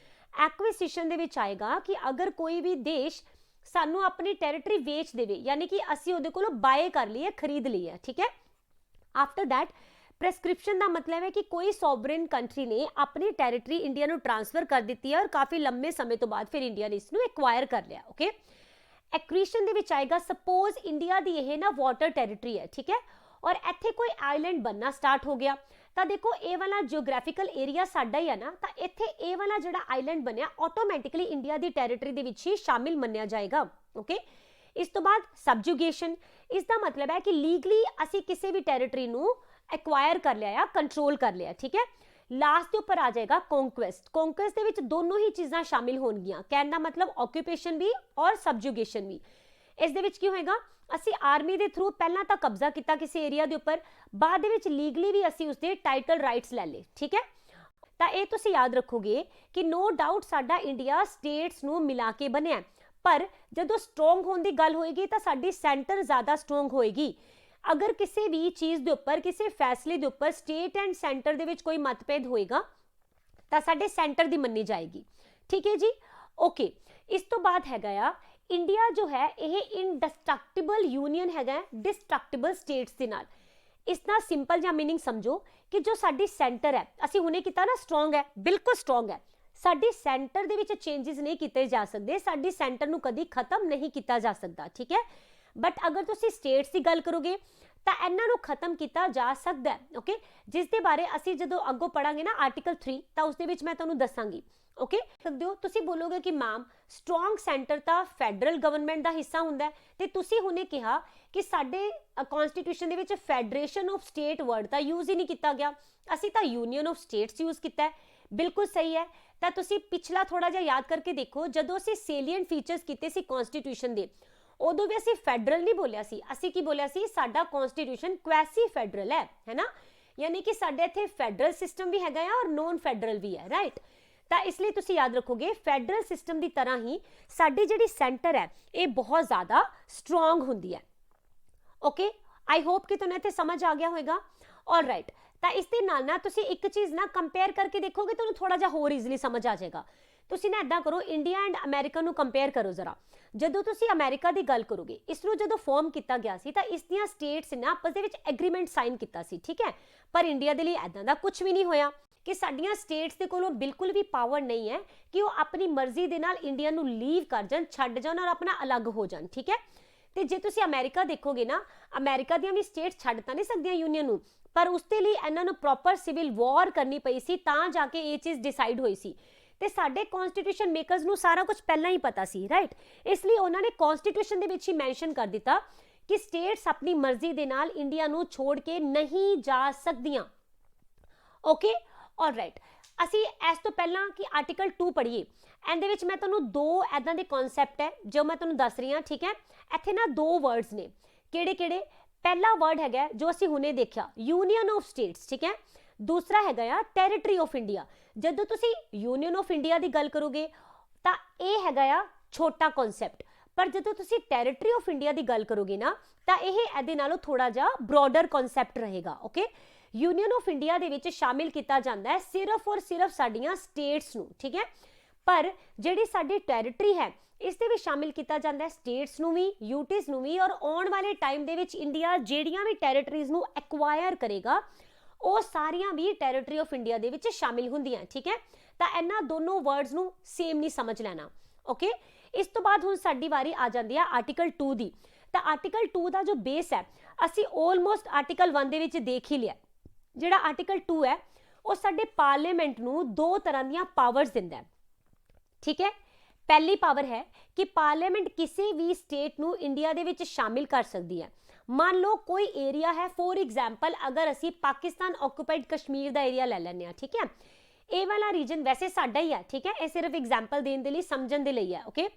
ਐਕੁਇਜ਼ੀਸ਼ਨ ਦੇ ਵਿੱਚ ਆਏਗਾ ਕਿ ਅਗਰ ਕੋਈ ਵੀ ਦੇਸ਼ ਸਾਨੂੰ ਆਪਣੀ ਟੈਰੀਟਰੀ ਵੇਚ ਦੇਵੇ, ਯਾਨੀ ਕਿ ਅਸੀਂ ਉਹਦੇ ਕੋਲੋਂ ਬਾਏ ਕਰ ਲਈਏ, ਖਰੀਦ ਲਈਏ, ਠੀਕ ਹੈ। ਆਫਟਰ ਦੈਟ प्रेस्क्रिप्शन का मतलब है कि कोई सॉवरेन कंट्री ने अपनी टैरीटरी इंडिया ਨੂੰ ट्रांसफर कर ਦਿੱਤੀ है और काफ़ी लंबे समय तो बाद फिर इंडिया ने इसਨੂੰ एक्वायर कर लिया। ओके, एक्रीशन ਦੇ ਵਿੱਚ ਆਏਗਾ सपोज इंडिया ਦੀ ਇਹ ना वाटर टैरीटरी है, ठीक है, और ਇੱਥੇ ਕੋਈ आइलैंड बनना स्टार्ट हो गया ਤਾਂ देखो ਇਹ वाला जियोग्राफिकल एरिया ਸਾਡਾ ਹੀ ਹੈ ਨਾ, ਤਾਂ ਇੱਥੇ ਇਹ वाला ਜਿਹੜਾ आइलैंड ਬਣਿਆ ਆਟੋਮੈਟਿਕਲੀ ਇੰਡੀਆ ਦੀ ਟੈਰੀਟਰੀ ਦੇ ਵਿੱਚ ਹੀ ਸ਼ਾਮਿਲ ਮੰਨਿਆ ਜਾਏਗਾ। ਓਕੇ, ਇਸ ਤੋਂ ਬਾਅਦ ਸਬਜੂਗੇਸ਼ਨ, ਇਸ ਦਾ ਮਤਲਬ ਹੈ ਕਿ ਲੀਗਲੀ ਅਸੀਂ ਕਿਸੇ ਵੀ ਟੈਰੀਟਰੀ ਨੂੰ एक्वायर कर लिया या कंट्रोल कर लिया, ठीक है। लास्ट के ऊपर आ जाएगा कॉन्क्वेस्ट। कॉन्क्वेस्ट ਦੇ ਵਿੱਚ ਦੋਨੋਂ ਹੀ ਚੀਜ਼ਾਂ ਸ਼ਾਮਿਲ ਹੋਣਗੀਆਂ, ਕਹਿਣ ਦਾ ਮਤਲਬ ਆਕੂਪੇਸ਼ਨ ਵੀ ਔਰ ਸਬਜੂਗੇਸ਼ਨ ਵੀ। ਇਸ ਦੇ ਵਿੱਚ ਕੀ ਹੋਏਗਾ, ਅਸੀਂ ਆਰਮੀ ਦੇ ਥਰੂ ਪਹਿਲਾਂ ਤਾਂ ਕਬਜ਼ਾ ਕੀਤਾ ਕਿਸੇ ਏਰੀਆ ਦੇ ਉੱਪਰ, ਬਾਅਦ ਦੇ ਵਿੱਚ ਲੀਗਲੀ ਵੀ ਅਸੀਂ ਉਸਦੇ ਟਾਈਟਲ ਰਾਈਟਸ ਲੈ ਲਏ, ਠੀਕ ਹੈ। ਤਾਂ ਇਹ ਤੁਸੀਂ ਯਾਦ ਰੱਖੋਗੇ ਕਿ ਨੋ ਡਾਊਟ ਸਾਡਾ ਇੰਡੀਆ ਸਟੇਟਸ ਨੂੰ ਮਿਲਾ ਕੇ ਬਣਿਆ, ਪਰ ਜਦੋਂ ਸਟਰੋਂਗ ਹੋਣ ਦੀ ਗੱਲ ਹੋਏਗੀ ਤਾਂ ਸਾਡੀ ਸੈਂਟਰ ਜ਼ਿਆਦਾ ਸਟਰੋਂਗ ਹੋਏਗੀ। अगर किसी भी चीज़ के उपर किसी फैसले के उपर स्टेट एंड सेंटर दे विच कोई मतभेद होएगा तो साडे सेंटर दी मन्नी जाएगी, ठीक है जी। ओके, इस तो बाद हैगा आ इंडिया जो है यह इनडिस्ट्रक्टिबल यूनियन हैगा डिस्ट्रक्टिबल स्टेट्स दे नाल। इसदा सिंपल जा मीनिंग समझो कि जो साडी सेंटर है, असी हुणे कीता ना स्ट्रोंग है, बिल्कुल स्ट्रोंग है, साडी सेंटर दे विच चेंजिस नहीं कीते जा सकते, साडी सेंटर नूं कदी खत्म नहीं कीता जा सकता, ठीक है। बट अगर तुसी स्टेट्स की गल करोगे तो इन्हां नूं खत्म किया जा सकता है। ओके, जिस दे बारे असी जदों अगों पढ़ांगे ना आर्टिकल 3 तो उस दे विच मैं तुहानूं दसांगी। ओके, सकदे हो तुसी बोलोगे कि मैम स्ट्रोंग सेंटर तो फैडरल गवर्नमेंट का हिस्सा हुंदा है ते तुसी हुणे कहा कि साडे constitution they which federation of state word का यूज़ ही नहीं किया गया, असी तो यूनियन ऑफ स्टेट्स यूज़ किया है। बिल्कुल सही है। तो तुसी पिछला थोड़ा जिहा याद करके देखो, जदों असी सेलीएंट फीचर्स कीते सी कॉन्स्टिट्यूशन दे उदों भी असी फैडरल नहीं बोलिया सी, असी की बोलिया सी साडा कॉन्स्टिट्यूशन क्वैसी फैडरल है ना, यानी कि साडे इत्थे फैडरल सिस्टम भी हैगा और नॉन फैडरल भी है, राइट। तो इसलिए तुसी याद रखोगे फैडरल सिस्टम की तरह ही साडी जिहड़ी सेंटर है ये बहुत ज़्यादा स्ट्रोंग हुंदी है। ओके, आई होप कि तुहानूं इत्थे समझ आ गया होएगा। ऑल राइट, तो इस दे नाल ना तुसी एक चीज़ ना कंपेयर करके देखोगे तुहानूं थोड़ा जिहा होर ईजली समझ आ जाएगा। तुसी ना इदां करो, इंडिया एंड अमेरिका नूं कंपेयर करो जरा। ਜਦੋਂ ਤੁਸੀਂ ਅਮਰੀਕਾ ਦੀ ਗੱਲ ਕਰੋਗੇ, ਇਸ ਨੂੰ ਜਦੋਂ ਫਾਰਮ ਕੀਤਾ ਗਿਆ ਸੀ ਤਾਂ ਇਸ ਦੀਆਂ ਸਟੇਟਸ ਨੇ ਆਪਸ ਦੇ ਵਿੱਚ ਐਗਰੀਮੈਂਟ ਸਾਈਨ ਕੀਤਾ ਸੀ, ਠੀਕ ਹੈ। ਪਰ ਇੰਡੀਆ ਦੇ ਲਈ ਐਦਾਂ ਦਾ ਕੁਝ ਵੀ ਨਹੀਂ ਹੋਇਆ ਕਿ ਸਾਡੀਆਂ ਸਟੇਟਸ ਦੇ ਕੋਲੋਂ ਬਿਲਕੁਲ ਵੀ ਪਾਵਰ ਨਹੀਂ ਹੈ ਕਿ ਉਹ ਆਪਣੀ ਮਰਜ਼ੀ ਦੇ ਨਾਲ ਇੰਡੀਆ ਨੂੰ ਲੀਵ ਕਰ ਜਾਣ, ਛੱਡ ਜਾਣ ਔਰ ਆਪਣਾ ਅਲੱਗ ਹੋ ਜਾਣ, ਠੀਕ ਹੈ। ਤੇ ਜੇ ਤੁਸੀਂ ਅਮਰੀਕਾ ਦੇਖੋਗੇ ਨਾ, ਅਮਰੀਕਾ ਦੀਆਂ ਵੀ ਸਟੇਟਸ ਛੱਡ ਤਾਂ ਨਹੀਂ ਸਕਦੀਆਂ ਯੂਨੀਅਨ ਨੂੰ, ਪਰ ਉਸ ਦੇ ਲਈ ਇਹਨਾਂ ਨੂੰ ਪ੍ਰੋਪਰ ਸਿਵਲ ਵਾਰ ਕਰਨੀ ਪਈ ਸੀ ਤਾਂ ਜਾ ਕੇ ਇਹ ਚੀਜ਼ ਡਿਸਾਈਡ ਹੋਈ ਸੀ। ਤੇ ਸਾਡੇ ਕਨਸਟੀਟਿਊਸ਼ਨ ਮੇਕਰਸ ਨੂੰ ਸਾਰਾ ਕੁਝ ਪਹਿਲਾਂ ਹੀ ਪਤਾ ਸੀ, ਰਾਈਟ। ਇਸ ਲਈ ਉਹਨਾਂ ਨੇ ਕਨਸਟੀਟਿਊਸ਼ਨ ਦੇ ਵਿੱਚ ਹੀ ਮੈਂਸ਼ਨ ਕਰ ਦਿੱਤਾ ਕਿ ਸਟੇਟਸ ਆਪਣੀ ਮਰਜ਼ੀ ਦੇ ਨਾਲ ਇੰਡੀਆ ਨੂੰ ਛੋੜ ਕੇ ਨਹੀਂ ਜਾ ਸਕਦੀਆਂ। ਓਕੇ, ਆਲਰਾਈਟ, ਅਸੀਂ ਇਸ ਤੋਂ ਪਹਿਲਾਂ ਕਿ ਆਰਟੀਕਲ 2 ਪੜ੍ਹੀਏ, ਇਹਦੇ ਵਿੱਚ ਮੈਂ ਤੁਹਾਨੂੰ ਦੋ ਐਦਾਂ ਦੇ ਕਨਸੈਪਟ ਹੈ ਜੋ ਮੈਂ ਤੁਹਾਨੂੰ ਦੱਸ ਰਹੀ ਹਾਂ, ਠੀਕ ਹੈ। ਇੱਥੇ ਨਾ ਦੋ ਵਰਡਸ ਨੇ, ਕਿਹੜੇ ਕਿਹੜੇ? ਪਹਿਲਾ ਵਰਡ ਹੈਗਾ ਜੋ ਅਸੀਂ ਹੁਣੇ ਦੇਖਿਆ, ਯੂਨੀਅਨ ਆਫ ਸਟੇਟਸ, ਠੀਕ ਹੈ। दूसरा हैगा आ टैरीटरी ऑफ इंडिया। जदों तुसी यूनियन ऑफ इंडिया की गल करोगे तो यह हैगा आ छोटा कॉन्सैप्ट, पर जदों तुसी टैरीटरी ऑफ इंडिया की गल करोगे ना तो यह इहदे नालों थोड़ा जा ब्रॉडर कॉन्सैप्ट रहेगा। ओके, यूनियन ऑफ इंडिया दे विच शामिल किया जाता है सिर्फ और सिर्फ साडियां स्टेट्स नूं, ठीक है। पर जिहड़ी साडी टैरीटरी है इस दे विच शामिल किया जाता है स्टेट्स नूं भी, यूटीज़ नूं भी, और आने वाले टाइम दे विच इंडिया जिहड़ियां भी टैरीटरीज़ नूं एक्वायर करेगा ਉਹ ਸਾਰੀਆਂ ਵੀ ਟੈਰੀਟਰੀ ਆਫ ਇੰਡੀਆ ਦੇ ਵਿੱਚ ਸ਼ਾਮਿਲ ਹੁੰਦੀਆਂ, ਠੀਕ ਹੈ। ਤਾਂ ਇਹਨਾਂ ਦੋਨੋਂ ਵਰਡਸ ਨੂੰ ਸੇਮ ਨਹੀਂ ਸਮਝ ਲੈਣਾ। ਓਕੇ, ਇਸ ਤੋਂ ਬਾਅਦ ਹੁਣ ਸਾਡੀ ਵਾਰੀ ਆ ਜਾਂਦੀ ਆ ਆਰਟੀਕਲ 2 ਦੀ। ਤਾਂ ਆਰਟੀਕਲ 2 ਦਾ ਜੋ ਬੇਸ ਹੈ ਅਸੀਂ ਆਲਮੋਸਟ ਆਰਟੀਕਲ 1 ਦੇ ਵਿੱਚ ਦੇਖ ਹੀ ਲਿਆ। ਜਿਹੜਾ ਆਰਟੀਕਲ 2 ਹੈ ਉਹ ਸਾਡੇ ਪਾਰਲੀਮੈਂਟ ਨੂੰ ਦੋ ਤਰ੍ਹਾਂ ਦੀਆਂ ਪਾਵਰਸ ਦਿੰਦਾ ਹੈ, ਠੀਕ ਹੈ। ਪਹਿਲੀ ਪਾਵਰ ਹੈ ਕਿ ਪਾਰਲੀਮੈਂਟ ਕਿਸੇ ਵੀ ਸਟੇਟ ਨੂੰ ਇੰਡੀਆ ਦੇ ਵਿੱਚ ਸ਼ਾਮਿਲ ਕਰ ਸਕਦੀ ਹੈ। मान लो कोई एरिया है, फॉर एग्जाम्पल अगर असी पाकिस्तान ऑक्यूपाइड कश्मीर का एरिया ले लेने, ठीक है, ये वाला रीजन वैसे साडा ही है, ठीक है, ये सिर्फ एग्जाम्पल देने के लिए समझण दे लई है, ओके।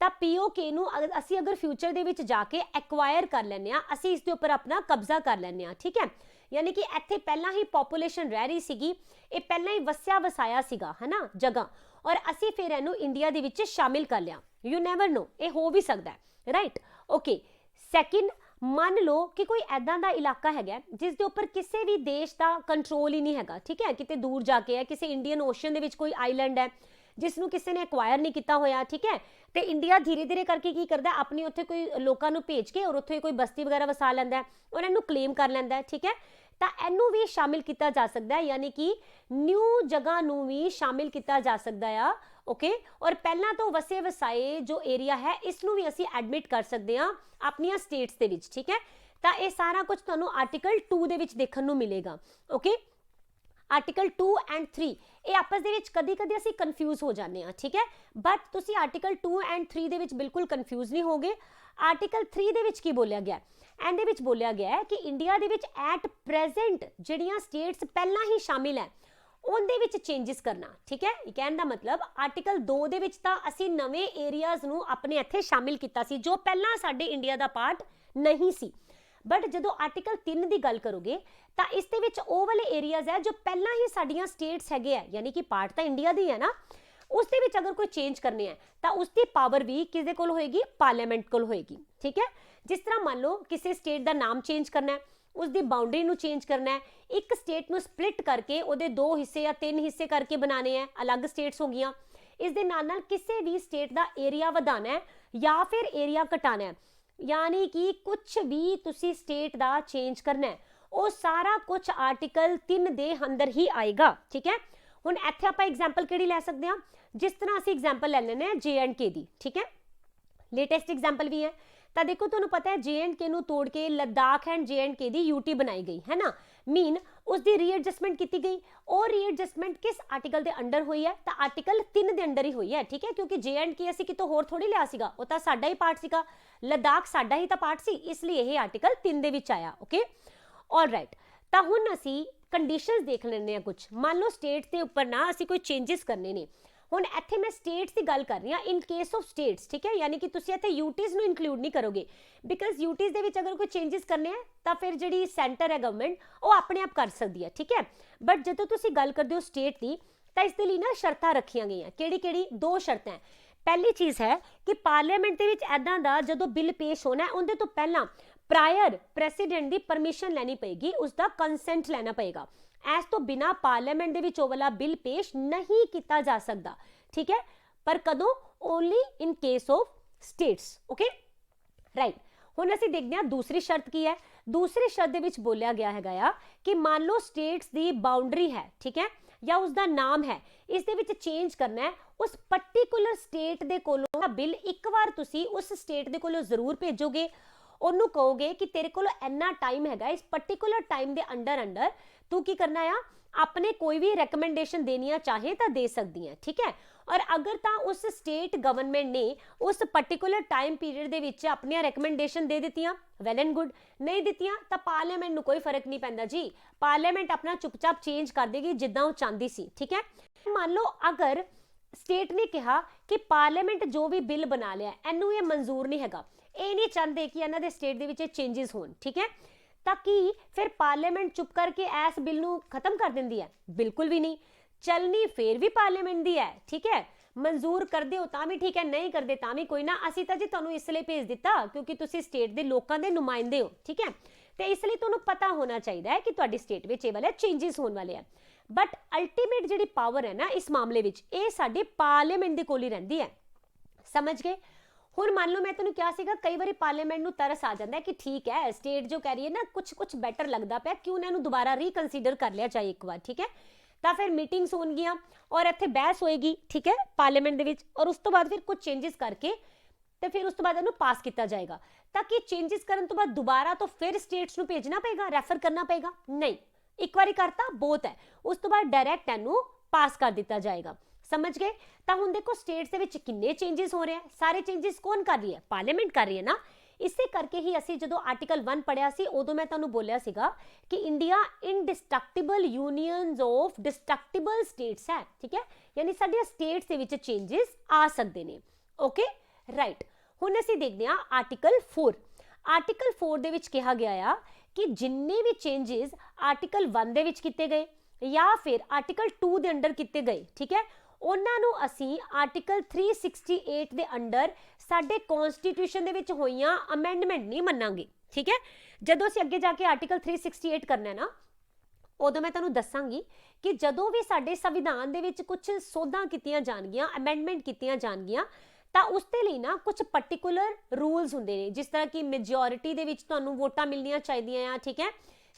तो पीओके नूं असी अगर फ्यूचर दे विच जाके एक्वायर कर लैने आ, असी इस दे उपर अपना कब्जा कर लैने आ, ठीक है, यानी कि इत्थे पहला ही पॉपूलेशन रह रही सीगी, ये पहला ही वसिया वसाया सीगा, है ना, जगह, और असी फिर इहनूं इंडिया दे विच शामिल कर लिया। यू नैवर नो, ये हो भी सकता है, राइट, ओके। सैकेंड, मान लो कि कोई ऐदा दा इलाका है जिस दे उपर किसी भी देश का कंट्रोल ही नहीं हैगा, ठीक है, किते दूर जाके है, किसी इंडियन ओशन दे विच कोई आइलैंड है जिसनों किसी ने एक्वायर नहीं किया होया, ठीक है, तो इंडिया धीरे धीरे करके की करता है, अपनी उत्थे कोई लोगों को भेज के और उत्थे कोई बस्ती वगैरह वसा लैंदा है और इनू क्लेम कर लैंदा है, ठीक है, तो इनू भी शामिल किया जा सकता है, यानी कि न्यू जगह नू भी शामिल किया जा सकता है, ओके। और पहला तो वसे वसाए जो एरिया है इसनू भी असी एडमिट कर सकते हैं अपनी स्टेट्स दे विच, ठीक है। तो ये सारा कुछ तुहानू आर्टिकल 2 दे विच देखण नू मिलेगा, ओके। आर्टिकल 2 एंड 3 ये आपस दे विच कदी कदी असी कन्फ्यूज हो जाते हैं, ठीक है, बट तुसी आर्टिकल 2 एंड 3 दे विच बिल्कुल कन्फ्यूज नहीं होगे। आर्टिकल 3 दे विच की बोलिया गया, एंड दे विच बोलिया गया है कि इंडिया दे विच एट प्रेजेंट जिहड़ियां स्टेट्स पहला ही शामिल है उनदे विच चेंजेस करना, ठीक है। कहने का मतलब आर्टिकल 2 दे विच तां असी नवे एरियाज नू अपने इत्थे शामिल किया सी जो पहला साडे इंडिया दा पार्ट नहीं सी, बट जदों आर्टिकल 3 की गल करोगे तो इस दे विच ओ वाले एरियाज है जो पहला ही साडियां स्टेट्स हैगे है, यानी कि पार्ट तो इंडिया दी है ना, उस दे विच अगर कोई चेंज करने हैं तो उसकी पावर भी किसदे कोल होएगी, पार्लियामेंट कोल होएगी, ठीक है। जिस तरह मान लो किसी स्टेट का नाम चेंज करना है, उसकी बाउंड्री नू चेंज करना है, एक स्टेट नू स्प्लिट करके उहदे 2 हिस्से या 3 हिस्से करके बनाने हैं, अलग स्टेट्स हो गईयां, इस दे नाल नाल किसी भी स्टेट का एरिया वधाना है या फिर एरिया घटाना है, यानी कि कुछ भी तुसी स्टेट का चेंज करना है वो सारा कुछ आर्टिकल 3 दे अंदर ही आएगा, ठीक है। हुण इत्थे आपां एग्जाम्पल किहड़ी लै सकदे हां, जिस तरह असीं एग्जाम्पल लै लैने हैं JNK दी, ठीक है, लेटेस्ट एग्जाम्पल भी है। तो देखो तुहानूं पता है JNK नूं तोड़ के Ladakh and JNK the UT बनाई गई है ना, मीन उसकी रीएडजस्टमेंट की गई, और रीएडजस्टमेंट किस आर्टिकल के अंडर हुई है, तो आर्टिकल 3 के अंडर ही हुई है, ठीक है, क्योंकि JNK असीं कितों होर थोड़ी लिया सीगा, वो तो साडा ही पार्ट सीगा, लद्दाख साडा ही तो पार्ट सी, इसलिए यह आर्टिकल 3 दे विच आया, ओके, ऑल राइट। तो हुण असीं कंडीशनस देख लैंदे हां कुछ, मान लो स्टेट्स के उपर ना असीं कोई चेंजिस करने ने, हुण इत्थे मैं स्टेट्स की गल कर रही हाँ इन केस ऑफ स्टेट्स, ठीक है, यानी कि तुसीं इत्थे यूटीज़ नूं इंक्लूड नहीं करोगे, बिकॉज यूटीज़ दे विच अगर कोई चेंजिस करने हैं तो फिर जिहड़ी सेंटर है गवर्नमेंट वो अपने आप कर सकती है, ठीक है। बट जदों तुसीं गल करदे हो स्टेट की तो इस दे लई ना शर्तां रखियां गईयां, किहड़ी-किहड़ी, 2 शर्तां। पहली चीज़ है कि पार्लीमेंट दे विच ऐदां दा जदों बिल पेश होना है उहदे तो पहलां प्रायर प्रेसिडेंट की परमिशन लैनी पेगी, उसका कंसेंट लेना पेगा, ऐस तो बिना पार्लीमेंट दे विच ओह वाला बिल पेश नहीं किया जा सकता, ठीक है, पर कदों, only in case of states, okay, right. हुण असीं देखदे हां दूसरी शर्त की है, दूसरी शर्त दे विच बोलिया गया है कि मान लो स्टेट्स की बाउंड्री है, ठीक है, या उसका नाम है, इस दे विच चेंज करना है, उस पर्टिकुलर स्टेट दे कोलों बिल एक बार तुसीं उस स्टेट दे कोलों जरूर भेजोगे, उन्होंने कहोगे कि तेरे को इन्ना टाइम है, इस पर्टिकुलर टाइम के अंडर तू की करना है, अपने कोई भी रिकमेंडेशन देनी चाहे तो दे सकती है, ठीक है। और अगर तो उस स्टेट गवर्नमेंट ने उस पर्टिकुलर टाइम पीरियड दे विच अपनी रिकमेंडेशन दे दित्तियां, वैल एंड गुड, नहीं दित्तियां तो पार्लीमेंट नूं कोई फर्क नहीं पैंदा जी, पार्लीमेंट अपना चुपचाप चेंज कर देगी जिद्दां वो चाहती सी, ठीक है। मान लो अगर स्टेट ने कहा कि पार्लीमेंट जो भी बिल बना लिया इनू ये मंजूर नहीं हैगा, ये नहीं चाहते कि इन्हां दे स्टेट दे विच चेंजिस होण, ठीक है, ताकि फिर पार्लीमेंट चुप करके इस बिल नूं खत्म कर दिंदी है, बिल्कुल भी नहीं, चलनी फिर भी पार्लीमेंट दी है, ठीक है, मंजूर कर दो तां भी ठीक है, नहीं करते तां भी कोई ना, असीं तां जी तुहानूं इसलिए भेज दिता क्योंकि तुसीं स्टेट दे लोकां दे नुमाइंदे हो, ठीक है, तो इसलिए तुहानूं पता होना चाहिए कि तुहाडी स्टेट विच इह वाले चेंजिस होने वाले हैं, बट अल्टीमेट जिहड़ी पावर है ना इस मामले विच इह साडी पार्लीमेंट दे कोल ही रहिंदी है, समझ गए। हुण मान लो मैं तुहानूं क्या सीगा, कई बारी पार्लीमेंट नूं तरस आ जाता है कि ठीक है स्टेट जो कह रही है ना कुछ कुछ बैटर लगता पाया, क्यों ना इहनूं दोबारा रीकनसीडर कर लिया जाए एक बार, ठीक है, तो फिर मीटिंग्स होणगियां और इत्थे बहस होएगी, ठीक है, पार्लीमेंट दे विच, और उस तो बाद फिर कुछ चेंजिस करके तो फिर उस तो बाद इहनूं पास किया जाएगा, ताकि चेंजिस करन तो बाद दोबारा तो फिर स्टेट्स नूं भेजना पेगा, रैफर करना पेगा, नहीं, एक बारी करता बहुत है, उस तो बाद डायरैक्ट इहनूं पास कर दिता जाएगा, समझ गए। तो हुण देखो स्टेट्स दे विच किन्ने चेंजिस हो रहे हैं, सारे चेंजिस कौन कर रही है, पार्लीमेंट कर रही है ना, ਇਸੇ ਕਰਕੇ ਹੀ ਅਸੀਂ ਜਦੋਂ ਆਰਟੀਕਲ 1 ਪੜਿਆ ਸੀ ਉਦੋਂ ਮੈਂ ਤੁਹਾਨੂੰ ਬੋਲਿਆ ਸੀਗਾ ਕਿ ਇੰਡੀਆ ਇਨਡਿਸਟਰਕਟੇਬਲ ਯੂਨੀਅਨਸ ਆਫ ਡਿਸਟਰਕਟੇਬਲ ਸਟੇਟਸ ਹੈ, ਠੀਕ ਹੈ, ਯਾਨੀ ਸਾਡੀਆਂ ਸਟੇਟਸ ਦੇ ਵਿੱਚ ਚੇਂजेस ਆ ਸਕਦੇ ਨੇ। ਓਕੇ ਰਾਈਟ, ਹੁਣ ਅਸੀਂ ਦੇਖਦੇ ਹਾਂ ਆਰਟੀਕਲ 4। ਆਰਟੀਕਲ 4 ਦੇ ਵਿੱਚ ਕਿਹਾ ਗਿਆ ਆ ਕਿ ਜਿੰਨੇ ਵੀ ਚੇਂजेस ਆਰਟੀਕਲ 1 ਦੇ ਵਿੱਚ ਕੀਤੇ ਗਏ ਜਾਂ ਫਿਰ ਆਰਟੀਕਲ 2 ਦੇ ਅੰਡਰ ਕੀਤੇ ਗਏ, ਠੀਕ ਹੈ, ਉਹਨਾਂ ਨੂੰ ਅਸੀਂ ਆਰਟੀਕਲ 368 ਦੇ ਅੰਡਰ ਸਾਡੇ ਕਨਸਟੀਟਿਊਸ਼ਨ ਦੇ ਵਿੱਚ ਹੋਈਆਂ ਅਮੈਂਡਮੈਂਟ ਨਹੀਂ ਮੰਨਾਂਗੇ, ਠੀਕ ਹੈ। ਜਦੋਂ ਅਸੀਂ ਅੱਗੇ ਜਾ ਕੇ ਆਰਟੀਕਲ 368 ਕਰਨਾ ਨਾ, ਉਦੋਂ ਮੈਂ ਤੁਹਾਨੂੰ ਦੱਸਾਂਗੀ ਕਿ ਜਦੋਂ ਵੀ ਸਾਡੇ ਸੰਵਿਧਾਨ ਦੇ ਵਿੱਚ ਕੁਝ ਸੋਧਾਂ ਕੀਤੀਆਂ ਜਾਣਗੀਆਂ, ਅਮੈਂਡਮੈਂਟ ਕੀਤੀਆਂ ਜਾਣਗੀਆਂ, ਤਾਂ ਉਸ ਦੇ ਲਈ ਨਾ ਕੁਝ ਪਾਰਟਿਕੂਲਰ ਰੂਲਸ ਹੁੰਦੇ ਨੇ, ਜਿਸ ਤਰ੍ਹਾਂ ਕਿ ਮੈਜੋਰਿਟੀ ਦੇ ਵਿੱਚ ਤੁਹਾਨੂੰ ਵੋਟਾਂ ਮਿਲਣੀਆਂ ਚਾਹੀਦੀਆਂ ਆ, ਠੀਕ ਹੈ,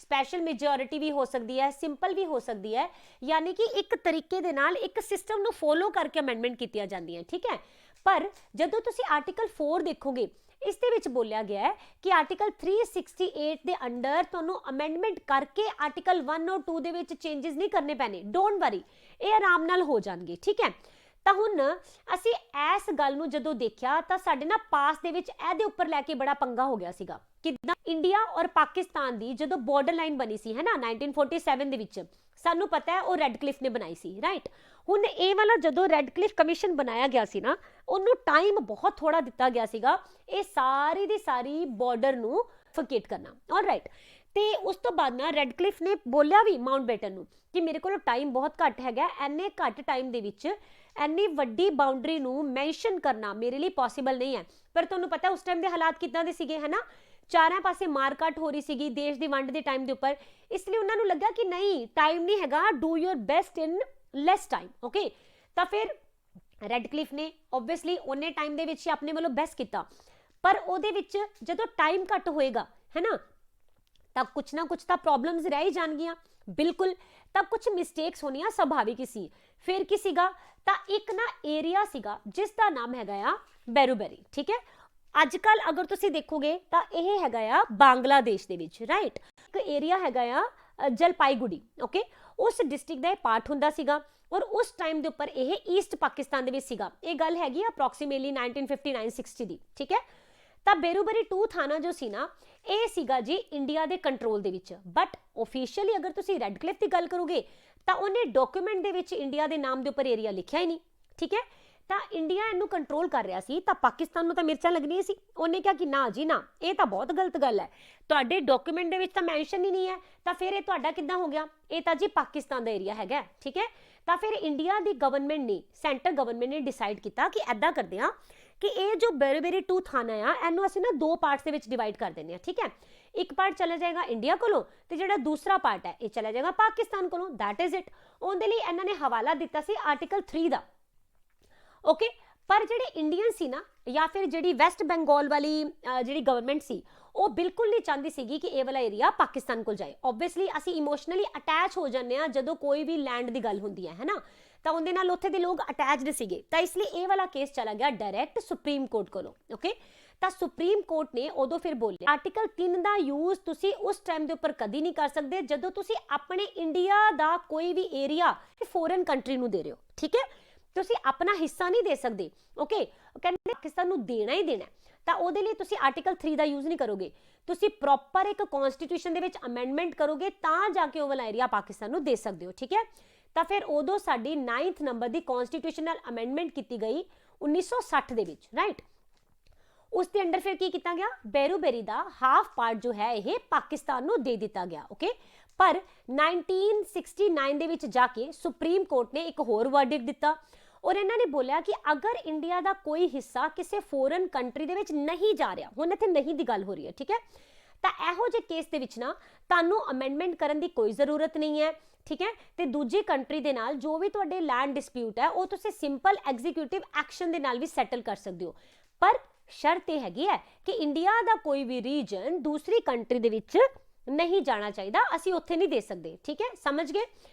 ਸਪੈਸ਼ਲ ਮੈਜੋਰਿਟੀ ਵੀ ਹੋ ਸਕਦੀ ਹੈ, ਸਿੰਪਲ ਵੀ ਹੋ ਸਕਦੀ ਹੈ, ਯਾਨੀ ਕਿ ਇੱਕ ਤਰੀਕੇ ਦੇ ਨਾਲ ਇੱਕ ਸਿਸਟਮ ਨੂੰ ਫੋਲੋ ਕਰਕੇ ਅਮੈਂਡਮੈਂਟ ਕੀਤੀਆਂ ਜਾਂਦੀਆਂ, ਠੀਕ ਹੈ। ਪਰ ਜਦੋਂ ਤੁਸੀਂ ਆਰਟੀਕਲ 4 ਦੇਖੋਗੇ, ਇਸ ਦੇ ਵਿੱਚ ਬੋਲਿਆ ਗਿਆ ਹੈ ਕਿ ਆਰਟੀਕਲ 368 ਦੇ ਅੰਡਰ ਤੁਹਾਨੂੰ ਅਮੈਂਡਮੈਂਟ ਕਰਕੇ ਆਰਟੀਕਲ 1 ਔਰ 2 ਦੇ ਵਿੱਚ ਚੇਂजेस ਨਹੀਂ ਕਰਨੇ ਪੈਣੇ, ਡੋਂਟ ਵਰੀ, ਇਹ ਆਰਾਮ ਨਾਲ ਹੋ ਜਾਣਗੇ, ਠੀਕ ਹੈ। ਤਾਂ ਹੁਣ ਅਸੀਂ ਇਸ ਗੱਲ ਨੂੰ ਜਦੋਂ ਦੇਖਿਆ ਤਾਂ ਸਾਡੇ ਨਾ ਪਾਸ ਦੇ ਵਿੱਚ ਇਹਦੇ ਉੱਪਰ ਲੈ ਕੇ ਬੜਾ ਪੰਗਾ ਹੋ ਗਿਆ ਸੀਗਾ। ਕਿਦਾਂ? ਇੰਡੀਆ ਔਰ ਪਾਕਿਸਤਾਨ ਦੀ ਜਦੋਂ ਬਾਰਡਰ ਲਾਈਨ ਬਣੀ ਸੀ ਹੈ ਨਾ 1947 ਦੇ ਵਿੱਚ, ਸਾਨੂੰ ਪਤਾ ਹੈ ਉਹ ਰੈੱਡ ਕਲਿਫ ਨੇ ਬਣਾਈ ਸੀ, ਰਾਈਟ। ਹੁਣ ਇਹ ਵਾਲਾ ਜਦੋਂ ਰੈੱਡ ਕਲਿਫ ਕਮਿਸ਼ਨ ਬਣਾਇਆ ਗਿਆ ਸੀ ਨਾ, ਉਹਨੂੰ ਟਾਈਮ ਬਹੁਤ ਥੋੜਾ ਦਿੱਤਾ ਗਿਆ ਸੀਗਾ ਇਹ ਸਾਰੀ ਦੀ ਸਾਰੀ ਬਾਰਡਰ ਨੂੰ ਫੋਕੇਟ ਕਰਨਾ, ਆਲਰਾਈਟ। ਤੇ ਉਸ ਤੋਂ ਬਾਅਦ ਨਾ ਰੈੱਡ ਕਲਿਫ ਨੇ ਬੋਲਿਆ ਵੀ ਮਾਊਂਟਬੈਟਨ ਨੂੰ ਕਿ ਮੇਰੇ ਕੋਲ ਟਾਈਮ ਬਹੁਤ ਘੱਟ ਹੈਗਾ, ਐਨੇ ਘੱਟ ਟਾਈਮ ਦੇ ਵਿੱਚ ਐਨੀ ਵੱਡੀ ਬਾਉਂਡਰੀ ਨੂੰ ਮੈਂਸ਼ਨ ਕਰਨਾ ਮੇਰੇ ਲਈ ਪੋਸੀਬਲ ਨਹੀਂ ਹੈ। ਪਰ ਤੁਹਾਨੂੰ ਪਤਾ ਉਸ ਟਾਈਮ ਦੇ ਹਾਲਾਤ ਕਿੱਦਾਂ ਦੇ ਸੀਗੇ, ਹੈ ਨਾ, ਚਾਰਾਂ ਪਾਸੇ ਮਾਰਕਟ ਹੋ ਰਹੀ ਸੀਗੀ ਦੇਸ਼ ਦੀ ਵੰਡ ਦੇ ਟਾਈਮ ਦੇ ਉੱਪਰ, ਇਸ ਲਈ ਉਹਨਾਂ ਨੂੰ ਲੱਗਾ ਕਿ ਨਹੀਂ ਟਾਈਮ ਨਹੀਂ ਹੈਗਾ, do your best in less time, okay. ਤਾਂ ਫਿਰ ਰੈੱਡ ਕਲਿਫ ਨੇ ਓਬਵੀਅਸਲੀ ਉਹਨੇ ਟਾਈਮ ਦੇ ਵਿੱਚ ਹੀ ਆਪਣੇ ਵੱਲੋਂ ਬੈਸਟ ਕੀਤਾ, ਪਰ ਉਹਦੇ ਵਿੱਚ ਜਦੋਂ ਟਾਈਮ ਘੱਟ ਹੋਏਗਾ ਹੈ ਨਾ, ਤਾਂ ਕੁਛ ਨਾ ਕੁਛ ਤਾਂ ਪ੍ਰੋਬਲਮਸ ਰਹਿ ਹੀ ਜਾਣਗੀਆਂ, ਬਿਲਕੁਲ। ਤਾਂ ਕੁਛ ਮਿਸਟੇਕਸ ਹੋਣੀਆਂ ਸੁਭਾਵਿਕ ਹੀ ਸੀ। ਫਿਰ ਕੀ ਸੀਗਾ? ਤਾਂ ਇੱਕ ਨਾ ਏਰੀਆ ਸੀਗਾ ਜਿਸ ਦਾ ਨਾਮ ਹੈਗਾ ਆ ਬੈਰੂਬੈਰੀ, ਠੀਕ ਹੈ। ਅੱਜ ਕੱਲ ਅਗਰ ਤੁਸੀਂ ਦੇਖੋਗੇ ਤਾਂ ਇਹ ਹੈਗਾ ਆ ਬੰਗਲਾਦੇਸ਼ ਦੇ ਵਿੱਚ, ਰਾਈਟ। ਇੱਕ ਏਰੀਆ ਹੈਗਾ ਆ ਜਲਪਾਈਗੁੜੀ, ਓਕੇ, ਉਸ ਡਿਸਟ੍ਰਿਕਟ ਦਾ ਇਹ ਪਾਰਟ ਹੁੰਦਾ ਸੀਗਾ ਔਰ ਉਸ ਟਾਈਮ ਦੇ ਉੱਪਰ ਇਹ ਈਸਟ ਪਾਕਿਸਤਾਨ ਦੇ ਵਿੱਚ ਸੀਗਾ। ਇਹ ਗੱਲ ਹੈਗੀ ਆ ਅਪਰੋਕਸੀਮੇਟਲੀ 1959-60 ਦੀ, ਠੀਕ ਹੈ। ਤਾਂ ਬੇਰੂਬਰੀ 2 ਥਾਣਾ ਜੋ ਸੀ ਨਾ, ਇਹ ਸੀਗਾ ਜੀ ਇੰਡੀਆ ਦੇ ਕੰਟਰੋਲ ਦੇ ਵਿੱਚ। ਬਟ ਓਫੀਸ਼ੀਅਲੀ ਅਗਰ ਤੁਸੀਂ ਰੈੱਡ ਕਲਿਫ ਦੀ ਗੱਲ ਕਰੋਗੇ ਤਾਂ ਉਹਨੇ ਡਾਕੂਮੈਂਟ ਦੇ ਵਿੱਚ ਇੰਡੀਆ ਦੇ ਨਾਮ ਦੇ ਉੱਪਰ ਏਰੀਆ ਲਿਖਿਆ ਹੀ ਨਹੀਂ, ਠੀਕ ਹੈ। ਤਾਂ ਇੰਡੀਆ ਇਹਨੂੰ ਕੰਟਰੋਲ ਕਰ ਰਿਹਾ ਸੀ, ਤਾਂ ਪਾਕਿਸਤਾਨ ਨੂੰ ਤਾਂ ਮਿਰਚਾਂ ਲੱਗਣੀਆਂ ਸੀ। ਉਹਨੇ ਕਿਹਾ ਕਿ ਨਾ ਜੀ ਨਾ, ਇਹ ਤਾਂ ਬਹੁਤ ਗਲਤ ਗੱਲ ਹੈ, ਤੁਹਾਡੇ ਡਾਕੂਮੈਂਟ ਦੇ ਵਿੱਚ ਤਾਂ ਮੈਂਸ਼ਨ ਹੀ ਨਹੀਂ ਹੈ, ਤਾਂ ਫਿਰ ਇਹ ਤੁਹਾਡਾ ਕਿੱਦਾਂ ਹੋ ਗਿਆ? ਇਹ ਤਾਂ ਜੀ ਪਾਕਿਸਤਾਨ ਦਾ ਏਰੀਆ ਹੈਗਾ, ਠੀਕ ਹੈ। ਤਾਂ ਫਿਰ ਇੰਡੀਆ ਦੀ ਗਵਰਨਮੈਂਟ ਨੇ, ਸੈਂਟਰ ਗਵਰਨਮੈਂਟ ਨੇ ਡਿਸਾਈਡ ਕੀਤਾ ਕਿ ਐਦਾਂ ਕਰਦੇ ਹਾਂ ਕਿ ਇਹ ਜੋ ਬੇਰੂਬੇਰੀ 2 ਥਾਣਾ ਆ, ਇਹਨੂੰ ਅਸੀਂ ਨਾ 2 ਪਾਰਟਸ ਦੇ ਵਿੱਚ ਡਿਵਾਈਡ ਕਰ ਦਿੰਦੇ ਹਾਂ, ਠੀਕ ਹੈ। ਇੱਕ ਪਾਰਟ ਚਲਾ ਜਾਏਗਾ ਇੰਡੀਆ ਕੋਲੋਂ ਤੇ ਜਿਹੜਾ ਦੂਸਰਾ ਪਾਰਟ ਹੈ ਇਹ ਚਲਾ ਜਾਏਗਾ ਪਾਕਿਸਤਾਨ ਕੋਲੋਂ, ਦੈਟ ਇਜ਼ ਇਟ। ਉਹਦੇ ਲਈ ਇਹਨਾਂ ਨੇ ਹਵਾਲਾ ਦਿੱਤਾ ਸੀ ਆਰਟੀਕਲ 3 ਦਾ, ਓਕੇ। ਪਰ ਜਿਹੜੇ ਇੰਡੀਅਨ ਸੀ ਨਾ, ਜਾਂ ਫਿਰ ਜਿਹੜੀ ਵੈਸਟ ਬੰਗਾਲ ਵਾਲੀ ਜਿਹੜੀ ਗਵਰਨਮੈਂਟ ਸੀ, ਉਹ ਬਿਲਕੁਲ ਨਹੀਂ ਚਾਹੁੰਦੀ ਸੀਗੀ ਕਿ ਇਹ ਵਾਲਾ ਏਰੀਆ ਪਾਕਿਸਤਾਨ ਕੋਲ ਜਾਏ। ਓਬਵੀਅਸਲੀ ਅਸੀਂ ਇਮੋਸ਼ਨਲੀ ਅਟੈਚ ਹੋ ਜਾਂਦੇ ਹਾਂ ਜਦੋਂ ਕੋਈ ਵੀ ਲੈਂਡ ਦੀ ਗੱਲ ਹੁੰਦੀ ਹੈ ਨਾ, ਤਾਂ ਉਹਦੇ ਨਾਲ ਉੱਥੇ ਦੇ ਲੋਕ ਅਟੈਚਡ ਸੀਗੇ, ਤਾਂ ਇਸ ਲਈ ਇਹ ਵਾਲਾ ਕੇਸ ਚਲਾ ਗਿਆ ਡਾਇਰੈਕਟ ਸੁਪਰੀਮ ਕੋਰਟ ਕੋਲੋਂ, ਓਕੇ। ਤਾਂ ਸੁਪਰੀਮ ਕੋਰਟ ਨੇ ਉਦੋਂ ਫਿਰ ਬੋਲਿਆ ਆਰਟੀਕਲ 3 ਦਾ ਯੂਜ਼ ਤੁਸੀਂ ਉਸ ਟਾਈਮ ਦੇ ਉੱਪਰ ਕਦੀ ਨਹੀਂ ਕਰ ਸਕਦੇ ਜਦੋਂ ਤੁਸੀਂ ਆਪਣੇ ਇੰਡੀਆ ਦਾ ਕੋਈ ਵੀ ਏਰੀਆ ਫੋਰਨ ਕੰਟਰੀ ਨੂੰ ਦੇ ਰਹੇ ਹੋ, ਠੀਕ ਹੈ। ਤੁਸੀਂ ਆਪਣਾ ਹਿੱਸਾ ਨਹੀਂ ਦੇ ਸਕਦੇ, ਓਕੇ। ਕਹਿੰਦੇ ਪਾਕਿਸਤਾਨ ਨੂੰ ਦੇਣਾ ਹੀ ਦੇਣਾ, ਤਾਂ ਉਹਦੇ ਲਈ ਤੁਸੀਂ ਆਰਟੀਕਲ 3 ਦਾ ਯੂਜ਼ ਨਹੀਂ ਕਰੋਗੇ, ਤੁਸੀਂ ਪ੍ਰੋਪਰ ਇੱਕ ਕਨਸਟੀਟਿਊਸ਼ਨ ਦੇ ਵਿੱਚ ਅਮੈਂਡਮੈਂਟ ਕਰੋਗੇ ਤਾਂ ਜਾ ਕੇ ਉਹ ਵਾਲਾ ਏਰੀਆ ਪਾਕਿਸਤਾਨ ਨੂੰ ਦੇ ਸਕਦੇ ਹੋ, ਠੀਕ ਹੈ। ਤਾਂ ਫਿਰ ਉਦੋਂ ਸਾਡੀ 9th ਨੰਬਰ ਦੀ ਕਨਸਟੀਟਿਊਸ਼ਨਲ ਅਮੈਂਡਮੈਂਟ ਕੀਤੀ ਗਈ 1960 ਦੇ ਵਿੱਚ, ਰਾਈਟ। ਉਸ ਦੇ ਅੰਡਰ ਫਿਰ ਕੀ ਕੀਤਾ ਗਿਆ? ਬੇਰੂਬੇਰੀ ਦਾ ਹਾਫ ਪਾਰਟ ਜੋ ਹੈ ਇਹ ਪਾਕਿਸਤਾਨ ਨੂੰ ਦੇ ਦਿੱਤਾ ਗਿਆ, ਓਕੇ। ਪਰ 1969 ਦੇ ਵਿੱਚ ਜਾ ਕੇ ਸੁਪਰੀਮ ਕੋਰਟ ਨੇ ਇੱਕ ਹੋਰ ਵਰਡਿਕਟ ਦਿੱਤਾ ਔਰ ਇਹਨਾਂ ਨੇ ਬੋਲਿਆ ਕਿ ਅਗਰ ਇੰਡੀਆ ਦਾ ਕੋਈ ਹਿੱਸਾ ਕਿਸੇ ਫੋਰਨ ਕੰਟਰੀ ਦੇ ਵਿੱਚ ਨਹੀਂ ਜਾ ਰਿਹਾ, ਹੁਣ ਇੱਥੇ ਨਹੀਂ ਦੀ ਗੱਲ ਹੋ ਰਹੀ ਹੈ, ਠੀਕ ਹੈ, ਤਾਂ ਇਹੋ ਜਿਹੇ ਕੇਸ ਦੇ ਵਿੱਚ ਨਾ ਤੁਹਾਨੂੰ ਅਮੈਂਡਮੈਂਟ ਕਰਨ ਦੀ ਕੋਈ ਜ਼ਰੂਰਤ ਨਹੀਂ ਹੈ, ਠੀਕ ਹੈ। ਤੇ ਦੂਜੀ ਕੰਟਰੀ ਦੇ ਨਾਲ ਜੋ ਵੀ ਤੁਹਾਡੇ ਲੈਂਡ ਡਿਸਪਿਊਟ ਹੈ ਉਹ ਤੁਸੀਂ ਸਿੰਪਲ ਐਗਜ਼ੀਕਿਊਟਿਵ ਐਕਸ਼ਨ ਦੇ ਨਾਲ ਵੀ ਸੈਟਲ ਕਰ ਸਕਦੇ ਹੋ। ਪਰ ਸ਼ਰਤ ਇਹ ਹੈਗੀ ਹੈ ਕਿ ਇੰਡੀਆ ਦਾ ਕੋਈ ਵੀ ਰੀਜਨ ਦੂਸਰੀ ਕੰਟਰੀ ਦੇ ਵਿੱਚ ਨਹੀਂ ਜਾਣਾ ਚਾਹੀਦਾ, ਅਸੀਂ ਉੱਥੇ ਨਹੀਂ ਦੇ ਸਕਦੇ, ਠੀਕ ਹੈ, ਸਮਝ ਗਏ।